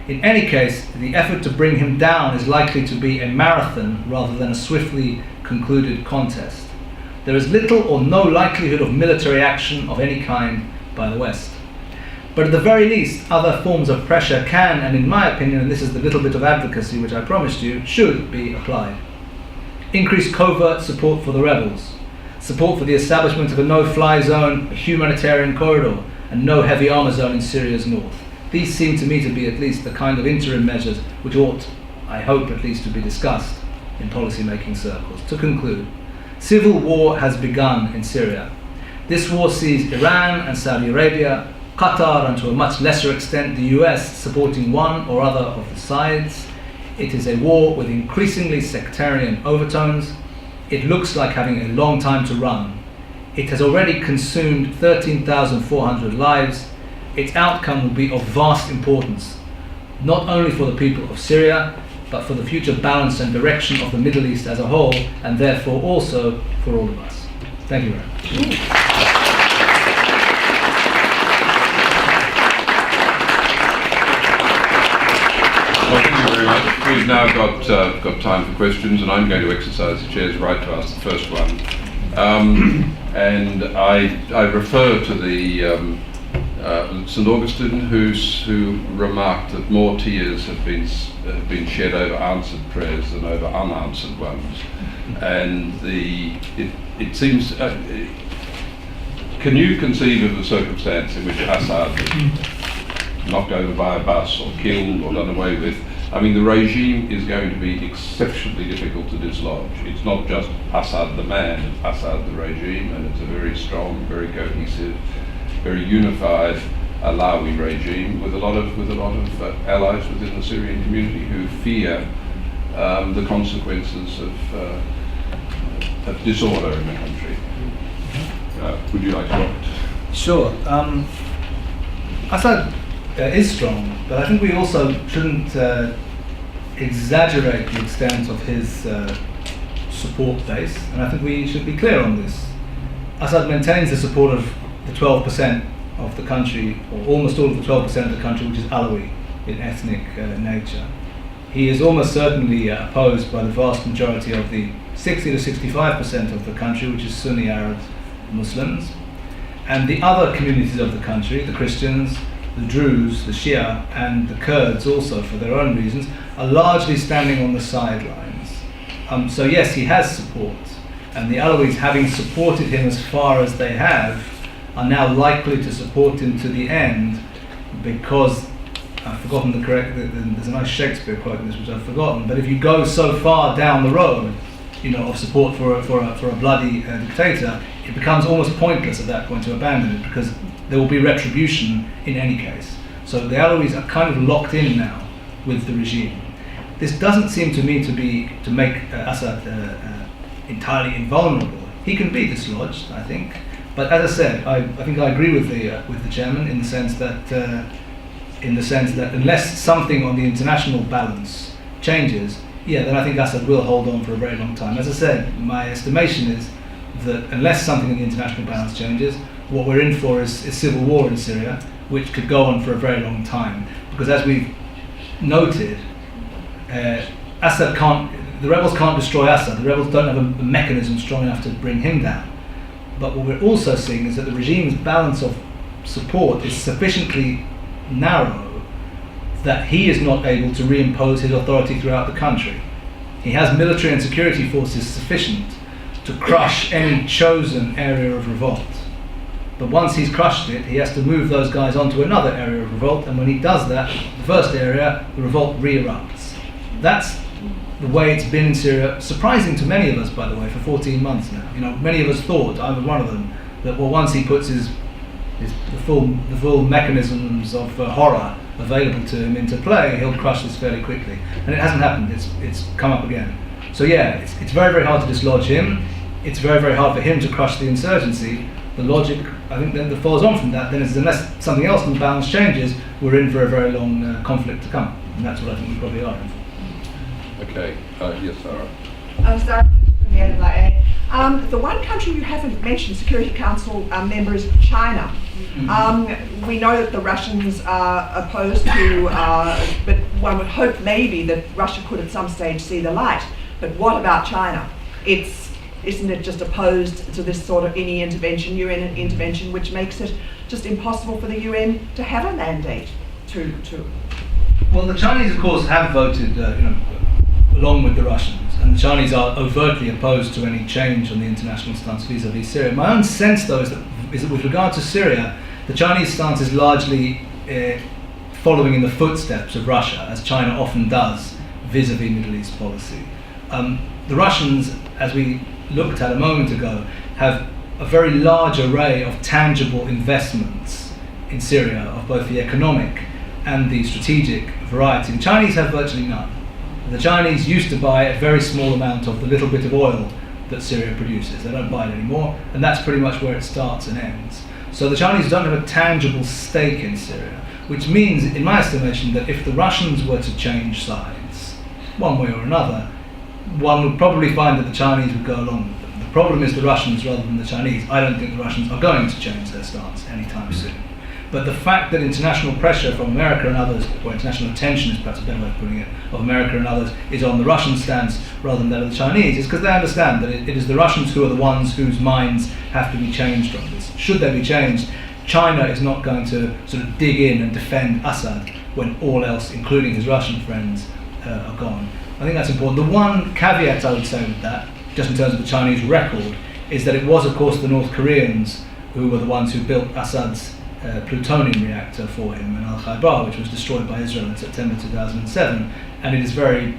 Speaker 1: In any case, the effort to bring him down is likely to be a marathon rather than a swiftly concluded contest. There is little or no likelihood of military action of any kind by the West. But at the very least, other forms of pressure can, and in my opinion, and this is the little bit of advocacy which I promised you, should be applied. Increased covert support for the rebels, support for the establishment of a no-fly zone, a humanitarian corridor, and no heavy armor zone in Syria's north. These seem to me to be at least the kind of interim measures which ought, I hope at least, to be discussed in policy-making circles. To conclude, civil war has begun in Syria. This war sees Iran and Saudi Arabia, Qatar, and to a much lesser extent the US, supporting one or other of the sides. It is a war with increasingly sectarian overtones. It looks like having a long time to run. It has already consumed 13,400 lives. Its outcome will be of vast importance, not only for the people of Syria, but for the future balance and direction of the Middle East as a whole, and therefore also for all of us. Thank you very much.
Speaker 2: Well, thank you very much. We've now got time for questions, and I'm going to exercise the chair's right to ask the first one. And I refer to the St. Augustine, who remarked that more tears have been shed over answered prayers than over unanswered ones. And it seems. Can you conceive of a circumstance in which Assad was knocked over by a bus or killed or done away with? I mean, the regime is going to be exceptionally difficult to dislodge. It's not just Assad the man, it's Assad the regime, and it's a very strong, very cohesive, very unified Alawi regime with a lot of allies within the Syrian community who fear the consequences of disorder in the country. Would you like to comment?
Speaker 1: Sure. Assad is strong, but I think we also shouldn't exaggerate the extent of his support base, and I think we should be clear on this. Assad maintains the support of the 12% of the country, or almost all of the 12% of the country, which is Alawi in ethnic nature. He is almost certainly opposed by the vast majority of the 60 to 65% of the country, which is Sunni Arab Muslims, and the other communities of the country, the Christians, the Druze, the Shia, and the Kurds also, for their own reasons, are largely standing on the sidelines. So yes, he has support, and the Alawis, having supported him as far as they have, are now likely to support him to the end, because I've forgotten the correct. There's a nice Shakespeare quote in this which I've forgotten. But if you go so far down the road, of support for a bloody dictator, it becomes almost pointless at that point to abandon it, because there will be retribution in any case. So the Alawis are kind of locked in now with the regime. This doesn't seem to me to make Assad entirely invulnerable. He can be dislodged, I think. But as I said, I think I agree with the chairman in the sense that unless something on the international balance changes, then I think Assad will hold on for a very long time. As I said, my estimation is that unless something in the international balance changes, what we're in for is civil war in Syria, which could go on for a very long time. Because as we've noted, the rebels can't destroy Assad. The rebels don't have a mechanism strong enough to bring him down. But what we're also seeing is that the regime's balance of support is sufficiently narrow that he is not able to reimpose his authority throughout the country. He has military and security forces sufficient to crush any chosen area of revolt. But once he's crushed it, he has to move those guys onto another area of revolt, and when he does that, the first area, the revolt re-erupts. That's the way it's been in Syria, surprising to many of us, by the way, for 14 months now. Many of us thought, I was one of them, that once he puts his the full mechanisms of horror available to him into play, he'll crush this fairly quickly. And it hasn't happened. It's come up again. So yeah, it's very, very hard to dislodge him. It's very, very hard for him to crush the insurgency. The logic, I think, then that follows on from that then is unless something else in the balance changes, we're in for a very long conflict to come. And that's what I think we probably are in for.
Speaker 2: Okay. Yes, Sarah.
Speaker 3: I'm sorry, from the NLA. The one country you haven't mentioned, Security Council member, is China. We know that the Russians are opposed to, but one would hope maybe that Russia could at some stage see the light. But what about China? Isn't it just opposed to this sort of any intervention, UN intervention, which makes it just impossible for the UN to have a mandate to?
Speaker 1: Well, the Chinese, of course, have voted, along with the Russians, and the Chinese are overtly opposed to any change on the international stance vis-à-vis Syria. My own sense, though, is that with regard to Syria, the Chinese stance is largely following in the footsteps of Russia, as China often does vis-à-vis Middle East policy. The Russians, as we looked at a moment ago, have a very large array of tangible investments in Syria, of both the economic and the strategic variety. The Chinese have virtually none. The Chinese used to buy a very small amount of the little bit of oil that Syria produces. They don't buy it anymore, and that's pretty much where it starts and ends. So the Chinese don't have a tangible stake in Syria, which means, in my estimation, that if the Russians were to change sides, one way or another, one would probably find that the Chinese would go along with them. The problem is the Russians rather than the Chinese. I don't think the Russians are going to change their stance anytime soon. But the fact that international pressure from America and others, or international attention is perhaps a better way of putting it, of America and others, is on the Russian stance rather than that of the Chinese, is because they understand that it is the Russians who are the ones whose minds have to be changed on this. Should they be changed, China is not going to sort of dig in and defend Assad when all else, including his Russian friends, are gone. I think that's important. The one caveat I would say with that, just in terms of the Chinese record, is that it was, of course, the North Koreans who were the ones who built Assad's plutonium reactor for him in Al-Khaybar, which was destroyed by Israel in September 2007. And it is very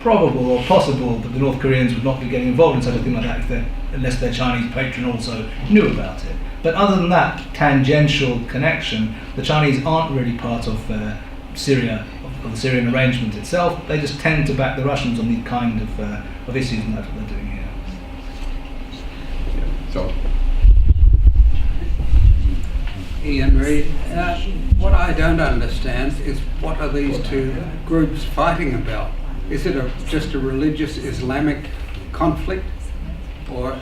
Speaker 1: probable or possible that the North Koreans would not be getting involved in such a thing like that unless their Chinese patron also knew about it. But other than that tangential connection, the Chinese aren't really part of Syria, of the Syrian arrangement itself. They just tend to back the Russians on these kind of issues, and that's what they're doing here.
Speaker 2: Yeah. So.
Speaker 4: Ian Reid, what I don't understand is what are these two groups fighting about? Is it just a religious Islamic conflict, or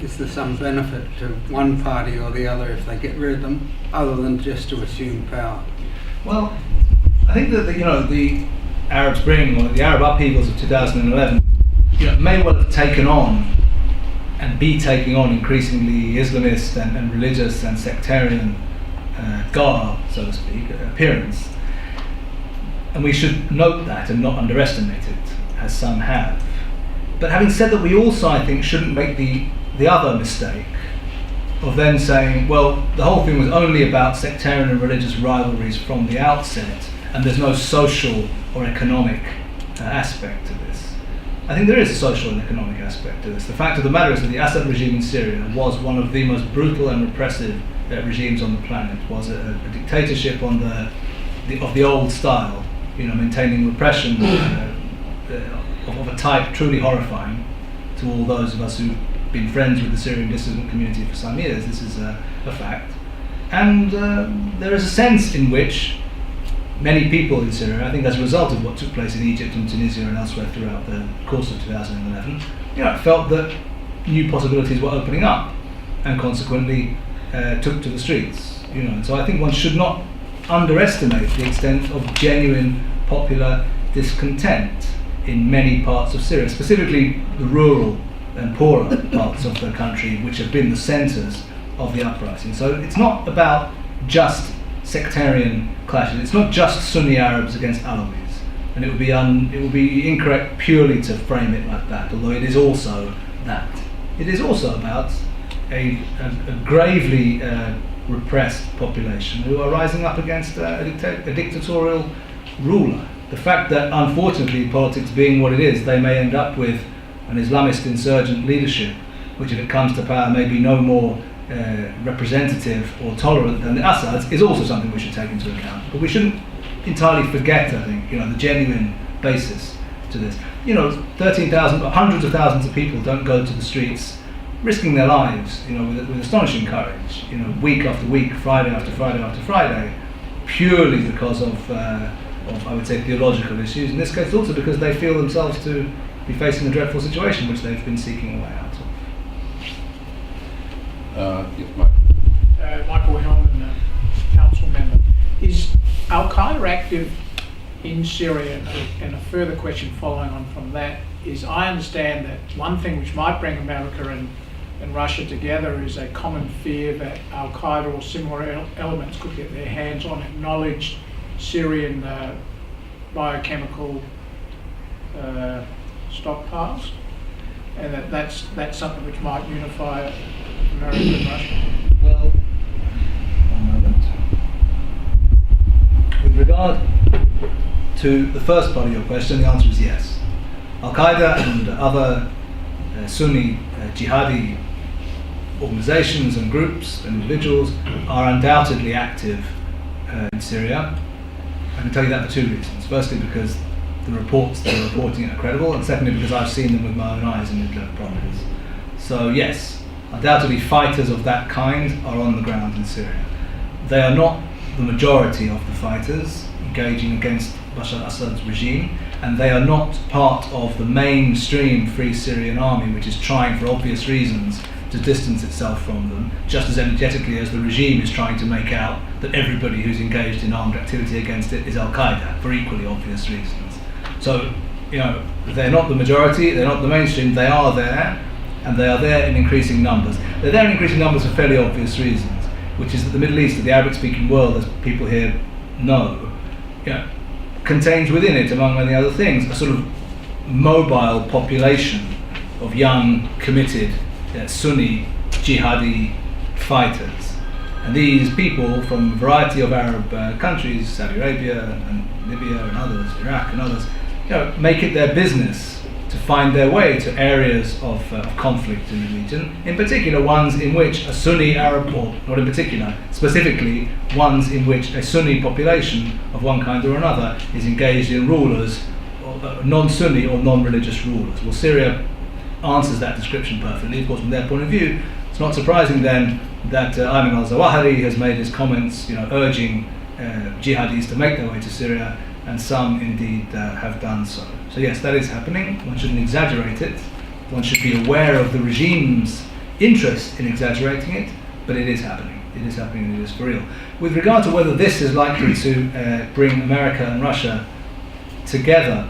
Speaker 4: is there some benefit to one party or the other if they get rid of them, other than just to assume power?
Speaker 1: Well, I think that the Arab Spring or the Arab upheavals of 2011 may well have taken on and be taking on increasingly Islamist and religious and sectarian garb, so to speak, appearance. And we should note that and not underestimate it, as some have. But having said that, we also, I think, shouldn't make the other mistake of then saying, well, the whole thing was only about sectarian and religious rivalries from the outset, and there's no social or economic aspect to this. I think there is a social and economic aspect to this. The fact of the matter is that the Assad regime in Syria was one of the most brutal and repressive regimes on the planet. It was a dictatorship on of the old style, maintaining repression of a type truly horrifying to all those of us who've been friends with the Syrian dissident community for some years. This is a fact. And there is a sense in which many people in Syria, I think as a result of what took place in Egypt and Tunisia and elsewhere throughout the course of 2011, felt that new possibilities were opening up, and consequently took to the streets. And so I think one should not underestimate the extent of genuine popular discontent in many parts of Syria, specifically the rural and poorer parts of the country, which have been the centres of the uprising. So it's not about just sectarian clashes. It's not just Sunni Arabs against Alawis, and it would be incorrect purely to frame it like that. Although it is also that. It is also about a gravely repressed population who are rising up against a dictatorial ruler. The fact that, unfortunately, politics being what it is, they may end up with an Islamist insurgent leadership, which, if it comes to power, may be no more representative or tolerant than the Assads is also something we should take into account. But we shouldn't entirely forget, I think, the genuine basis to this. 13,000, hundreds of thousands of people don't go to the streets risking their lives, with astonishing courage, week after week, Friday after Friday after Friday, purely because of I would say, theological issues. In this case, also because they feel themselves to be facing a dreadful situation which they've been seeking a way out of.
Speaker 2: Yes, Mike.
Speaker 5: Michael Hellman, council member. Is Al-Qaeda active in Syria? And a further question following on from that is, I understand that one thing which might bring America and Russia together is a common fear that Al-Qaeda or similar elements could get their hands on acknowledged Syrian biochemical stockpiles, and that's something which might unify America and Russia.
Speaker 1: Well, one moment. With regard to the first part of your question, the answer is yes. Al-Qaeda and other Sunni jihadi organizations and groups and individuals are undoubtedly active in Syria. I can tell you that for two reasons. Firstly, because the reports they're reporting are credible, and secondly, because I've seen them with my own eyes in Idlib province. So yes, undoubtedly fighters of that kind are on the ground in Syria. They are not the majority of the fighters engaging against Bashar al-Assad's regime, and they are not part of the mainstream Free Syrian Army, which is trying for obvious reasons to distance itself from them, just as energetically as the regime is trying to make out that everybody who's engaged in armed activity against it is Al-Qaeda, for equally obvious reasons. So, they're not the majority, they're not the mainstream, they are there, and they are there in increasing numbers. They're there in increasing numbers for fairly obvious reasons, which is that the Middle East, the Arabic-speaking world, as people here know, contains within it, among many other things, a sort of mobile population of young, committed, Sunni jihadi fighters. And these people from a variety of Arab countries, Saudi Arabia and Libya and others, Iraq and others, make it their business to find their way to areas of conflict in the region, in particular ones in which a Sunni Arab, or not in particular, specifically ones in which a Sunni population of one kind or another is engaged in rulers, non-Sunni or non-religious rulers. Well, Syria answers that description perfectly. Of course, from their point of view, it's not surprising then that Ayman al-Zawahiri has made his comments, urging jihadis to make their way to Syria, and some indeed have done so. So yes, that is happening. One shouldn't exaggerate it. One should be aware of the regime's interest in exaggerating it, but it is happening. It is happening and it is for real. With regard to whether this is likely to bring America and Russia together,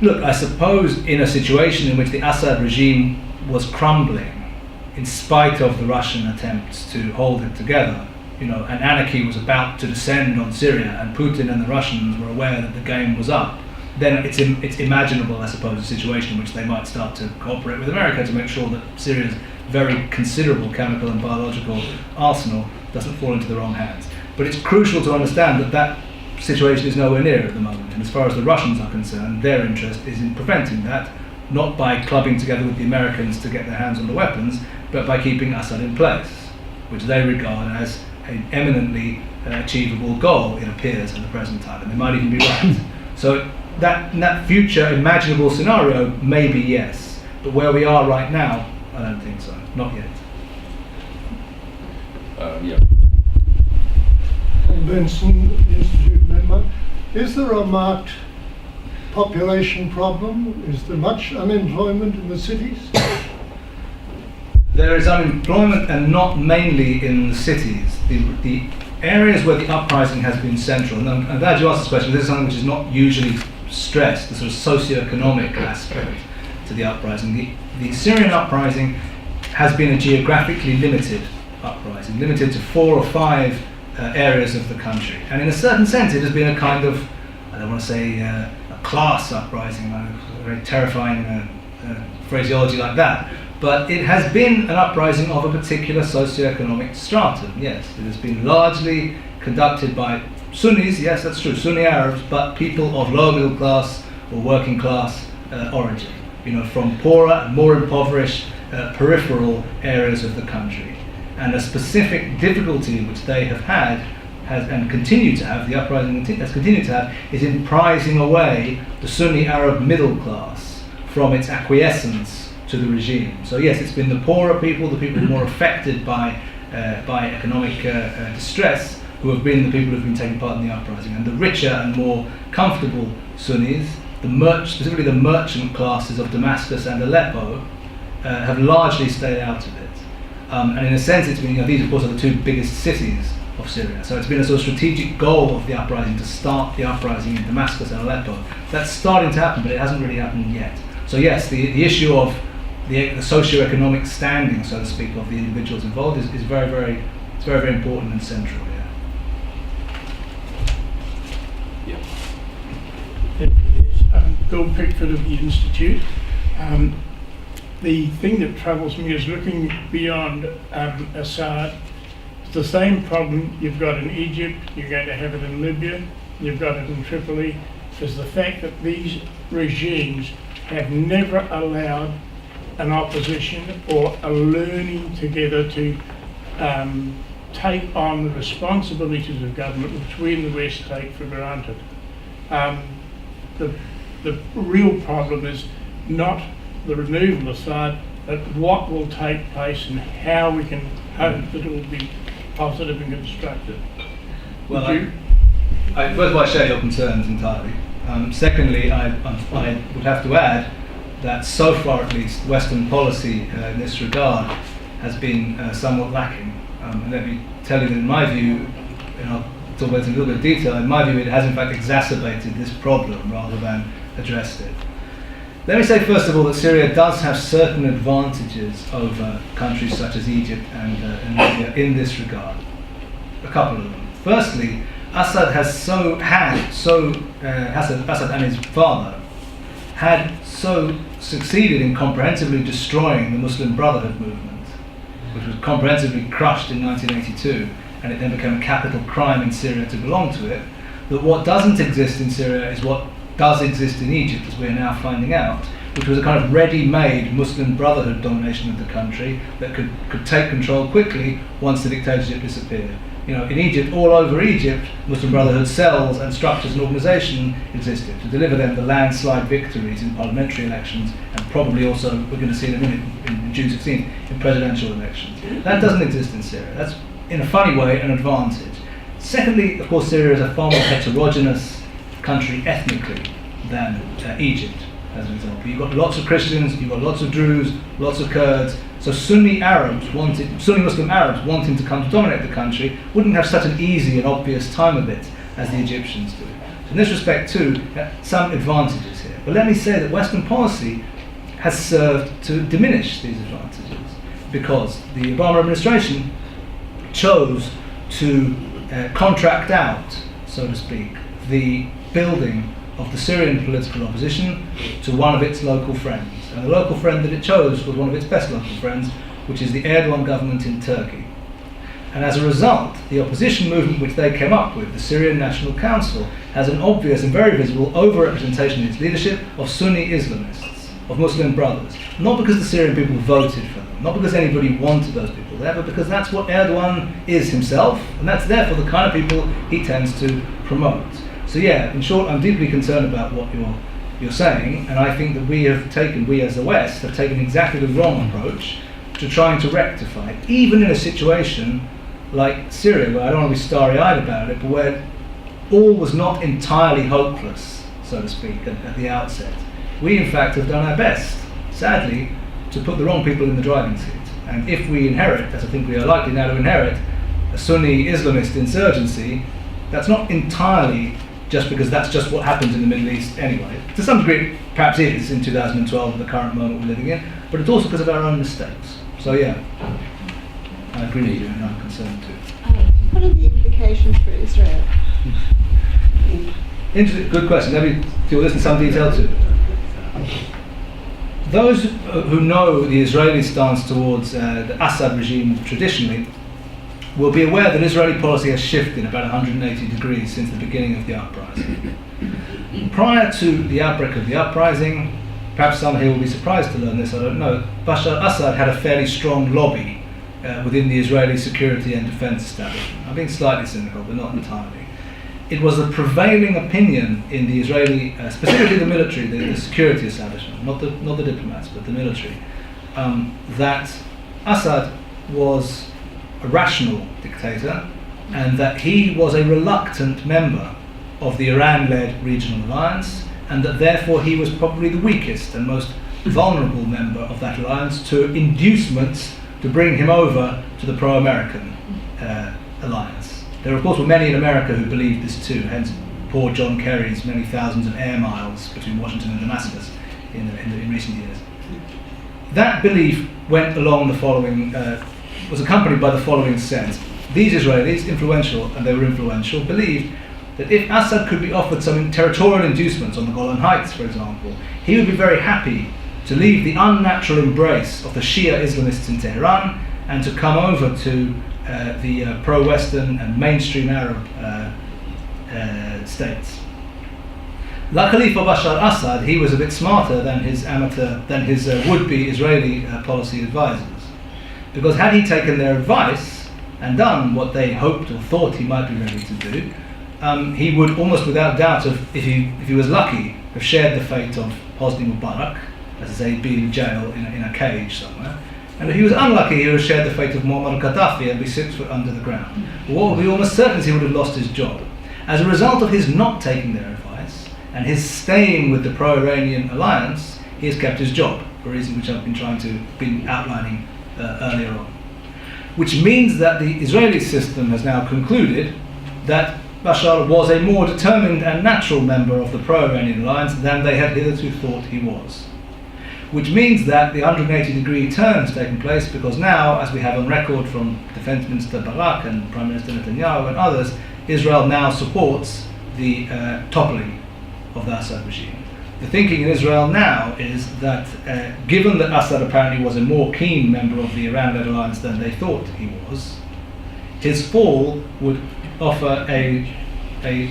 Speaker 1: look, I suppose in a situation in which the Assad regime was crumbling, in spite of the Russian attempts to hold it together, and anarchy was about to descend on Syria, and Putin and the Russians were aware that the game was up, then it's imaginable, I suppose, a situation in which they might start to cooperate with America to make sure that Syria's very considerable chemical and biological arsenal doesn't fall into the wrong hands. But it's crucial to understand that that situation is nowhere near at the moment, and as far as the Russians are concerned, their interest is in preventing that, not by clubbing together with the Americans to get their hands on the weapons, but by keeping Assad in place, which they regard as an eminently achievable goal, it appears, at the present time, and they might even be right. So that future imaginable scenario, maybe yes, but where we are right now, I don't think so, not yet.
Speaker 2: Yeah.
Speaker 6: Benson, Institute member. Is there a marked population problem? Is there much unemployment in the cities?
Speaker 1: There is unemployment, and not mainly in the cities. The areas where the uprising has been central, and I'm glad you asked this question. This is something which is not usually stressed, the sort of socio-economic aspect to the uprising. The Syrian uprising has been a geographically limited uprising, limited to 4 or 5 areas of the country. And in a certain sense, it has been a kind of, I don't want to say a class uprising, a very terrifying phraseology like that, but it has been an uprising of a particular socio-economic stratum, yes. It has been largely conducted by Sunnis, yes, that's true, Sunni Arabs, but people of lower middle class or working class origin, from poorer and more impoverished peripheral areas of the country. And a specific difficulty which they have had and continue to have, the uprising has continued to have, is in prizing away the Sunni Arab middle class from its acquiescence to the regime. So yes, it's been the poorer people, the people more affected by economic distress, who have been the people who have been taking part in the uprising, and the richer and more comfortable Sunnis, specifically the merchant classes of Damascus and Aleppo, have largely stayed out of it. And in a sense, it's been, these of course are the two biggest cities of Syria. So it's been a sort of strategic goal of the uprising to start the uprising in Damascus and Aleppo. That's starting to happen, but it hasn't really happened yet. So yes, the issue of the socio-economic standing, so to speak, of the individuals involved is very, very important and central.
Speaker 7: Bill Pickford of the Institute. The thing that troubles me is looking beyond Assad. It's the same problem you've got in Egypt, you're going to have it in Libya, you've got it in Tripoli, is the fact that these regimes have never allowed an opposition or a learning together to take on the responsibilities of government, which we in the West take for granted. The real problem is not the removal of Assad, but what will take place and how we can hope that it will be positive and constructive.
Speaker 1: Well, first of all, I share your concerns entirely. Secondly, I would have to add that so far at least, Western policy in this regard has been somewhat lacking. And let me tell you that in my view, and I'll talk about it in a little bit of detail, in my view it has in fact exacerbated this problem rather than addressed it. Let me say first of all that Syria does have certain advantages over countries such as Egypt and Libya in this regard. A couple of them. Firstly, Assad and his father had so succeeded in comprehensively destroying the Muslim Brotherhood movement, which was comprehensively crushed in 1982, and it then became a capital crime in Syria to belong to it, that what doesn't exist in Syria is what does exist in Egypt, as we're now finding out, which was a kind of ready-made Muslim Brotherhood domination of the country that could take control quickly once the dictatorship disappeared. In Egypt, all over Egypt, Muslim Brotherhood cells and structures and organisation existed to deliver them the landslide victories in parliamentary elections, and probably also, we're going to see in a minute, in June 16th, in presidential elections. That doesn't exist in Syria. That's, in a funny way, an advantage. Secondly, of course, Syria is a far more heterogeneous country ethnically than Egypt, as an example. You've got lots of Christians, you've got lots of Druze, lots of Kurds. So Sunni Muslim Arabs wanting to come to dominate the country wouldn't have such an easy and obvious time of it as the Egyptians do. So in this respect too, some advantages here. But let me say that Western policy has served to diminish these advantages, because the Obama administration chose to contract out, so to speak, the building of the Syrian political opposition to one of its local friends. And the local friend that it chose was one of its best local friends, which is the Erdogan government in Turkey. And as a result, the opposition movement which they came up with, the Syrian National Council, has an obvious and very visible overrepresentation in its leadership of Sunni Islamists, of Muslim brothers. Not because the Syrian people voted for them, not because anybody wanted those people there, but because that's what Erdogan is himself, and that's therefore the kind of people he tends to promote. So yeah, in short, I'm deeply concerned about what you're saying, and I think that we as the West have taken exactly the wrong approach to trying to rectify it, even in a situation like Syria, where I don't want to be starry-eyed about it, but where all was not entirely hopeless, so to speak, at the outset. We in fact have done our best, sadly, to put the wrong people in the driving seat. And if we inherit, as I think we are likely now to inherit, a Sunni Islamist insurgency, that's not entirely just because that's just what happens in the Middle East anyway. To some degree, perhaps it is in 2012, the current moment we're living in, but it's also because of our own mistakes. So yeah, I agree with you, and I'm concerned too.
Speaker 8: What are the implications for Israel?
Speaker 1: Good question. Let me deal with this in some detail too. Those who know the Israeli stance towards the Assad regime traditionally will be aware that Israeli policy has shifted about 180 degrees since the beginning of the uprising. Prior to the outbreak of the uprising, perhaps some here will be surprised to learn this, I don't know, Bashar Assad had a fairly strong lobby within the Israeli security and defense establishment. I'm being slightly cynical, but not entirely. It was the prevailing opinion in the Israeli, specifically the military, the security establishment, not the diplomats, but the military, that Assad was a rational dictator, and that he was a reluctant member of the Iran-led regional alliance, and that therefore he was probably the weakest and most vulnerable member of that alliance to inducements to bring him over to the pro-American alliance. There of course were many in America who believed this too, hence poor John Kerry's many thousands of air miles between Washington and Damascus in recent years. That belief went along the following, was accompanied by the following sense. These Israelis, influential, and they were influential, believed that if Assad could be offered some territorial inducements on the Golan Heights, for example, he would be very happy to leave the unnatural embrace of the Shia Islamists in Tehran and to come over to the pro-Western and mainstream Arab states. Luckily for Bashar Assad, he was a bit smarter than his would-be Israeli policy advisors, because had he taken their advice and done what they hoped or thought he might be ready to do, he would almost without doubt have, if he was lucky, have shared the fate of Hosni Mubarak, as I say, he'd be in jail in a cage somewhere. And if he was unlucky, he would have shared the fate of Muammar Gaddafi and be 6 foot under the ground. But what would be almost certain is he would have lost his job. As a result of his not taking their advice and his staying with the pro-Iranian alliance, he has kept his job, for a reason which I've been outlining earlier on. Which means that the Israeli system has now concluded that Bashar was a more determined and natural member of the pro-Iranian alliance than they had hitherto thought he was. Which means that the 180-degree turn has taken place, because now, as we have on record from Defense Minister Barak and Prime Minister Netanyahu and others, Israel now supports the toppling of the Assad regime. The thinking in Israel now is that given that Assad apparently was a more keen member of the Iran-led alliance than they thought he was, his fall would offer a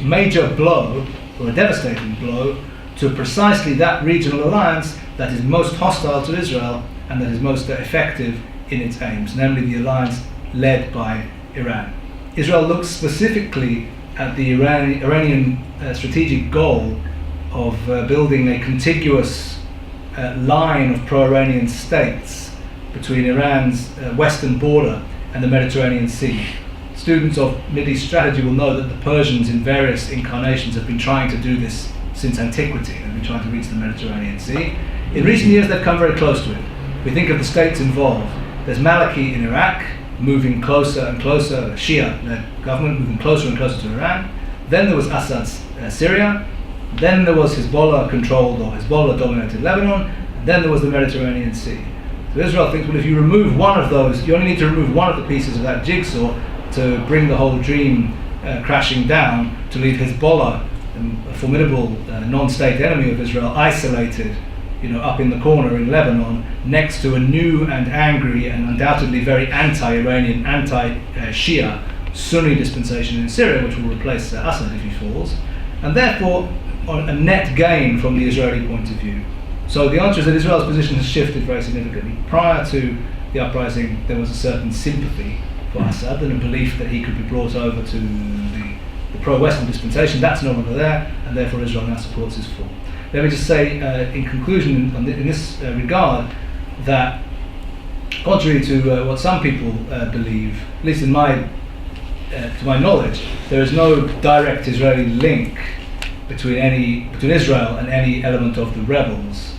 Speaker 1: major blow, or a devastating blow, to precisely that regional alliance that is most hostile to Israel and that is most effective in its aims, namely the alliance led by Iran. Israel looks specifically at the Iranian strategic goal of building a contiguous line of pro-Iranian states between Iran's western border and the Mediterranean Sea. Students of Middle East strategy will know that the Persians in various incarnations have been trying to do this since antiquity. They've been trying to reach the Mediterranean Sea. In recent years they've come very close to it. We think of the states involved. There's Maliki in Iraq, moving closer and closer, the Shia-led government moving closer and closer to Iran. Then there was Assad's Syria. Then there was Hezbollah-controlled or Hezbollah-dominated Lebanon. And then there was the Mediterranean Sea. So Israel thinks, well, if you remove one of those, you only need to remove one of the pieces of that jigsaw to bring the whole dream crashing down, to leave Hezbollah, a formidable non-state enemy of Israel, isolated, up in the corner in Lebanon, next to a new and angry and undoubtedly very anti-Iranian, anti-Shia Sunni dispensation in Syria, which will replace Assad if he falls, and therefore on a net gain from the Israeli point of view. So the answer is that Israel's position has shifted very significantly. Prior to the uprising, there was a certain sympathy for Assad and a belief that he could be brought over to the pro-Western dispensation. That's no longer there, and therefore Israel now supports his fall. Let me just say, in conclusion, in this regard, that contrary to what some people believe, at least to my knowledge, there is no direct Israeli link between Israel and any element of the rebels.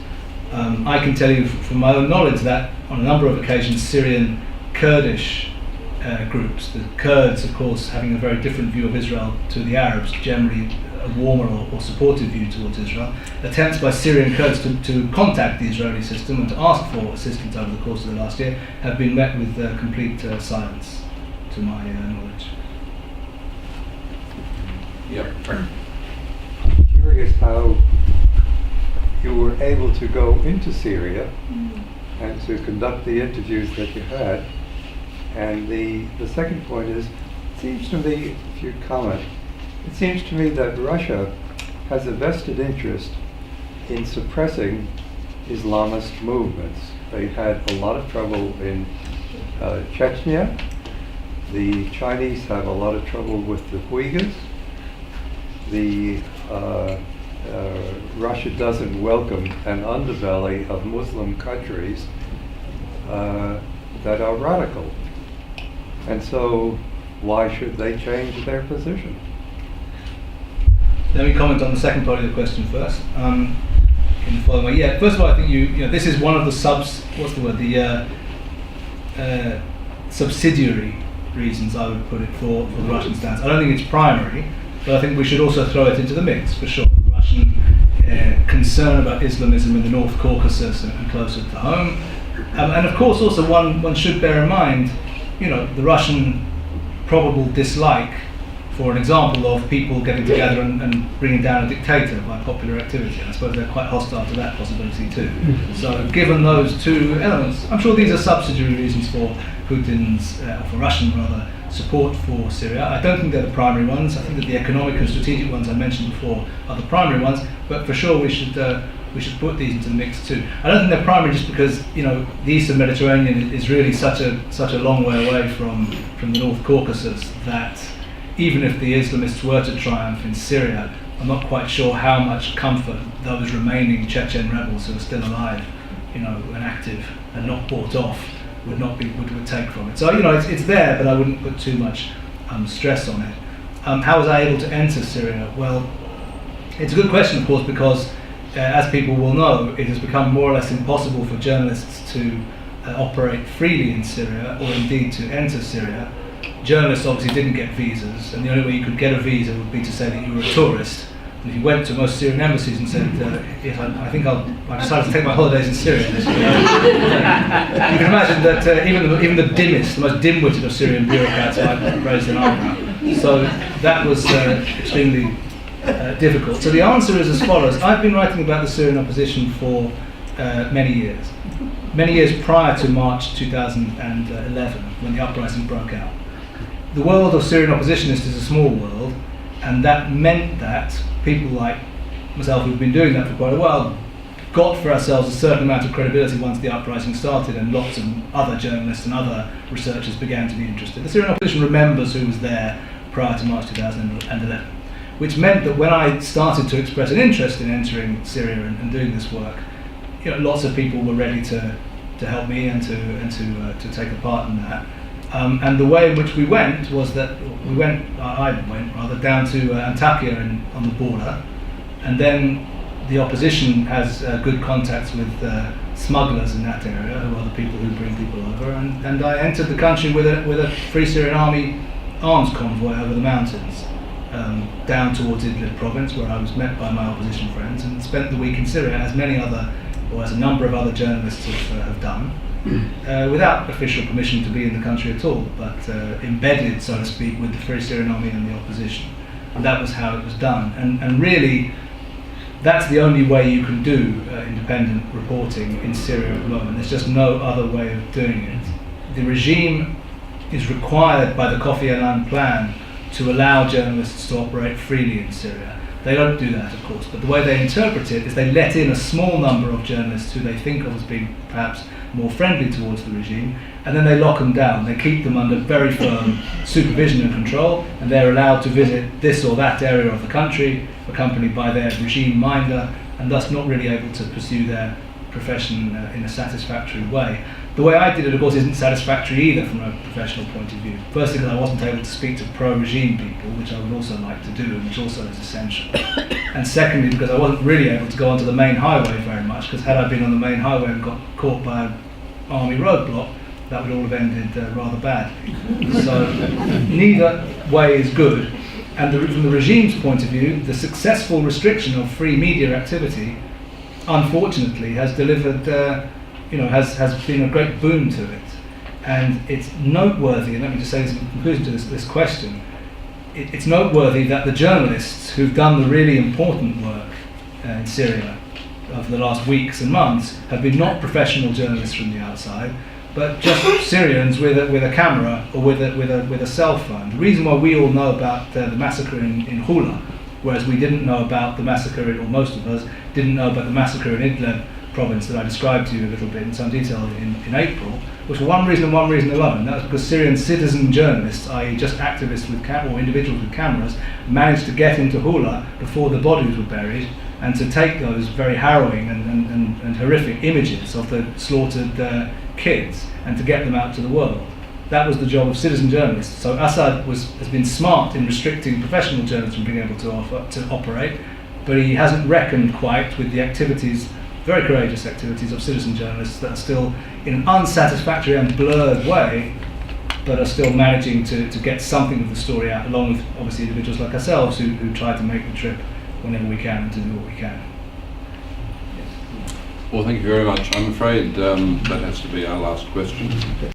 Speaker 1: I can tell you from my own knowledge that on a number of occasions Syrian Kurdish groups, the Kurds of course having a very different view of Israel to the Arabs, generally a warmer or supportive view towards Israel, attempts by Syrian Kurds to contact the Israeli system and to ask for assistance over the course of the last year have been met with complete silence, to my knowledge.
Speaker 2: Yep.
Speaker 9: I'm curious how you were able to go into Syria and to conduct the interviews that you had. And the second point is, it seems to me, if you comment, it seems to me that Russia has a vested interest in suppressing Islamist movements. They had a lot of trouble in Chechnya. The Chinese have a lot of trouble with the Uyghurs. Russia doesn't welcome an underbelly of Muslim countries that are radical. And so why should they change their position?
Speaker 1: Let me comment on the second part of the question first. In the following way, yeah. First of all, I think you know this is one of the subsidiary reasons I would put it for the Russian stance. I don't think it's primary, but I think we should also throw it into the mix for sure. The Russian concern about Islamism in the North Caucasus and closer to home, and of course also one should bear in mind, you know, the Russian probable dislike, for an example, of people getting together and bringing down a dictator by popular activity. I suppose they're quite hostile to that possibility too. So given those two elements, I'm sure these are subsidiary reasons for Putin's, for Russian rather, support for Syria. I don't think they're the primary ones. I think that the economic and strategic ones I mentioned before are the primary ones, but for sure we should put these into the mix too. I don't think they're primary just because, you know, the Eastern Mediterranean is really such a long way away from the North Caucasus that even if the Islamists were to triumph in Syria, I'm not quite sure how much comfort those remaining Chechen rebels who are still alive, you know, and active and not bought off would take from it. So, you know, it's there, but I wouldn't put too much stress on it. How was I able to enter Syria? Well, it's a good question, of course, because as people will know, it has become more or less impossible for journalists to operate freely in Syria, or indeed to enter Syria. Journalists obviously didn't get visas, and the only way you could get a visa would be to say that you were a tourist. And if you went to most Syrian embassies and said, yes, I think I've decided to take my holidays in Syria this year, you can imagine that even the dimmest, the most dim-witted of Syrian bureaucrats might raise an eyebrow. So that was extremely difficult. So the answer is as follows. I've been writing about the Syrian opposition for many years prior to March 2011, when the uprising broke out. The world of Syrian oppositionists is a small world, and that meant that people like myself, who've been doing that for quite a while, got for ourselves a certain amount of credibility once the uprising started, and lots of other journalists and other researchers began to be interested. The Syrian opposition remembers who was there prior to March 2011, which meant that when I started to express an interest in entering Syria and doing this work, you know, lots of people were ready to help me and to take a part in that. And the way in which we went was that I went rather down to Antakya on the border, and then the opposition has good contacts with smugglers in that area, who are the people who bring people over, and I entered the country with a Free Syrian Army arms convoy over the mountains, down towards Idlib province, where I was met by my opposition friends, and spent the week in Syria, as a number of other journalists have done. Without official permission to be in the country at all, but embedded, so to speak, with the Free Syrian Army and the opposition. And that was how it was done. And really, that's the only way you can do independent reporting in Syria at the moment. There's just no other way of doing it. The regime is required by the Kofi Annan plan to allow journalists to operate freely in Syria. They don't do that, of course, but the way they interpret it is they let in a small number of journalists who they think of as being perhaps more friendly towards the regime, and then they lock them down. They keep them under very firm supervision and control, and they're allowed to visit this or that area of the country, accompanied by their regime minder, and thus not really able to pursue their profession in a satisfactory way. The way I did it, of course, isn't satisfactory either from a professional point of view. Firstly, because I wasn't able to speak to pro-regime people, which I would also like to do, and which also is essential. And secondly, because I wasn't really able to go onto the main highway very much, because had I been on the main highway and got caught by an army roadblock, that would all have ended rather badly. So neither way is good. And from the regime's point of view, the successful restriction of free media activity, unfortunately, has delivered, has been a great boon to it. And it's noteworthy, and let me just say this in conclusion to this question, it's noteworthy that the journalists who've done the really important work in Syria over the last weeks and months have been not professional journalists from the outside, but just Syrians with a camera or with a cell phone. The reason why we all know about the massacre in Hula, whereas we didn't know about the massacre, or most of us didn't know about the massacre in Idlib province that I described to you a little bit in some detail in April, was for one reason and one reason alone, and that was because Syrian citizen journalists, i.e. just activists with or individuals with cameras, managed to get into Hula before the bodies were buried and to take those very harrowing and horrific images of the slaughtered kids and to get them out to the world. That was the job of citizen journalists. So Assad has been smart in restricting professional journalists from being able to operate, but he hasn't reckoned quite with the activities, very courageous activities of citizen journalists that are still in an unsatisfactory and blurred way, but are still managing to get something of the story out, along with obviously individuals like ourselves who try to make the trip whenever we can and to do what we can.
Speaker 2: Well, thank you very much. I'm afraid that has to be our last question.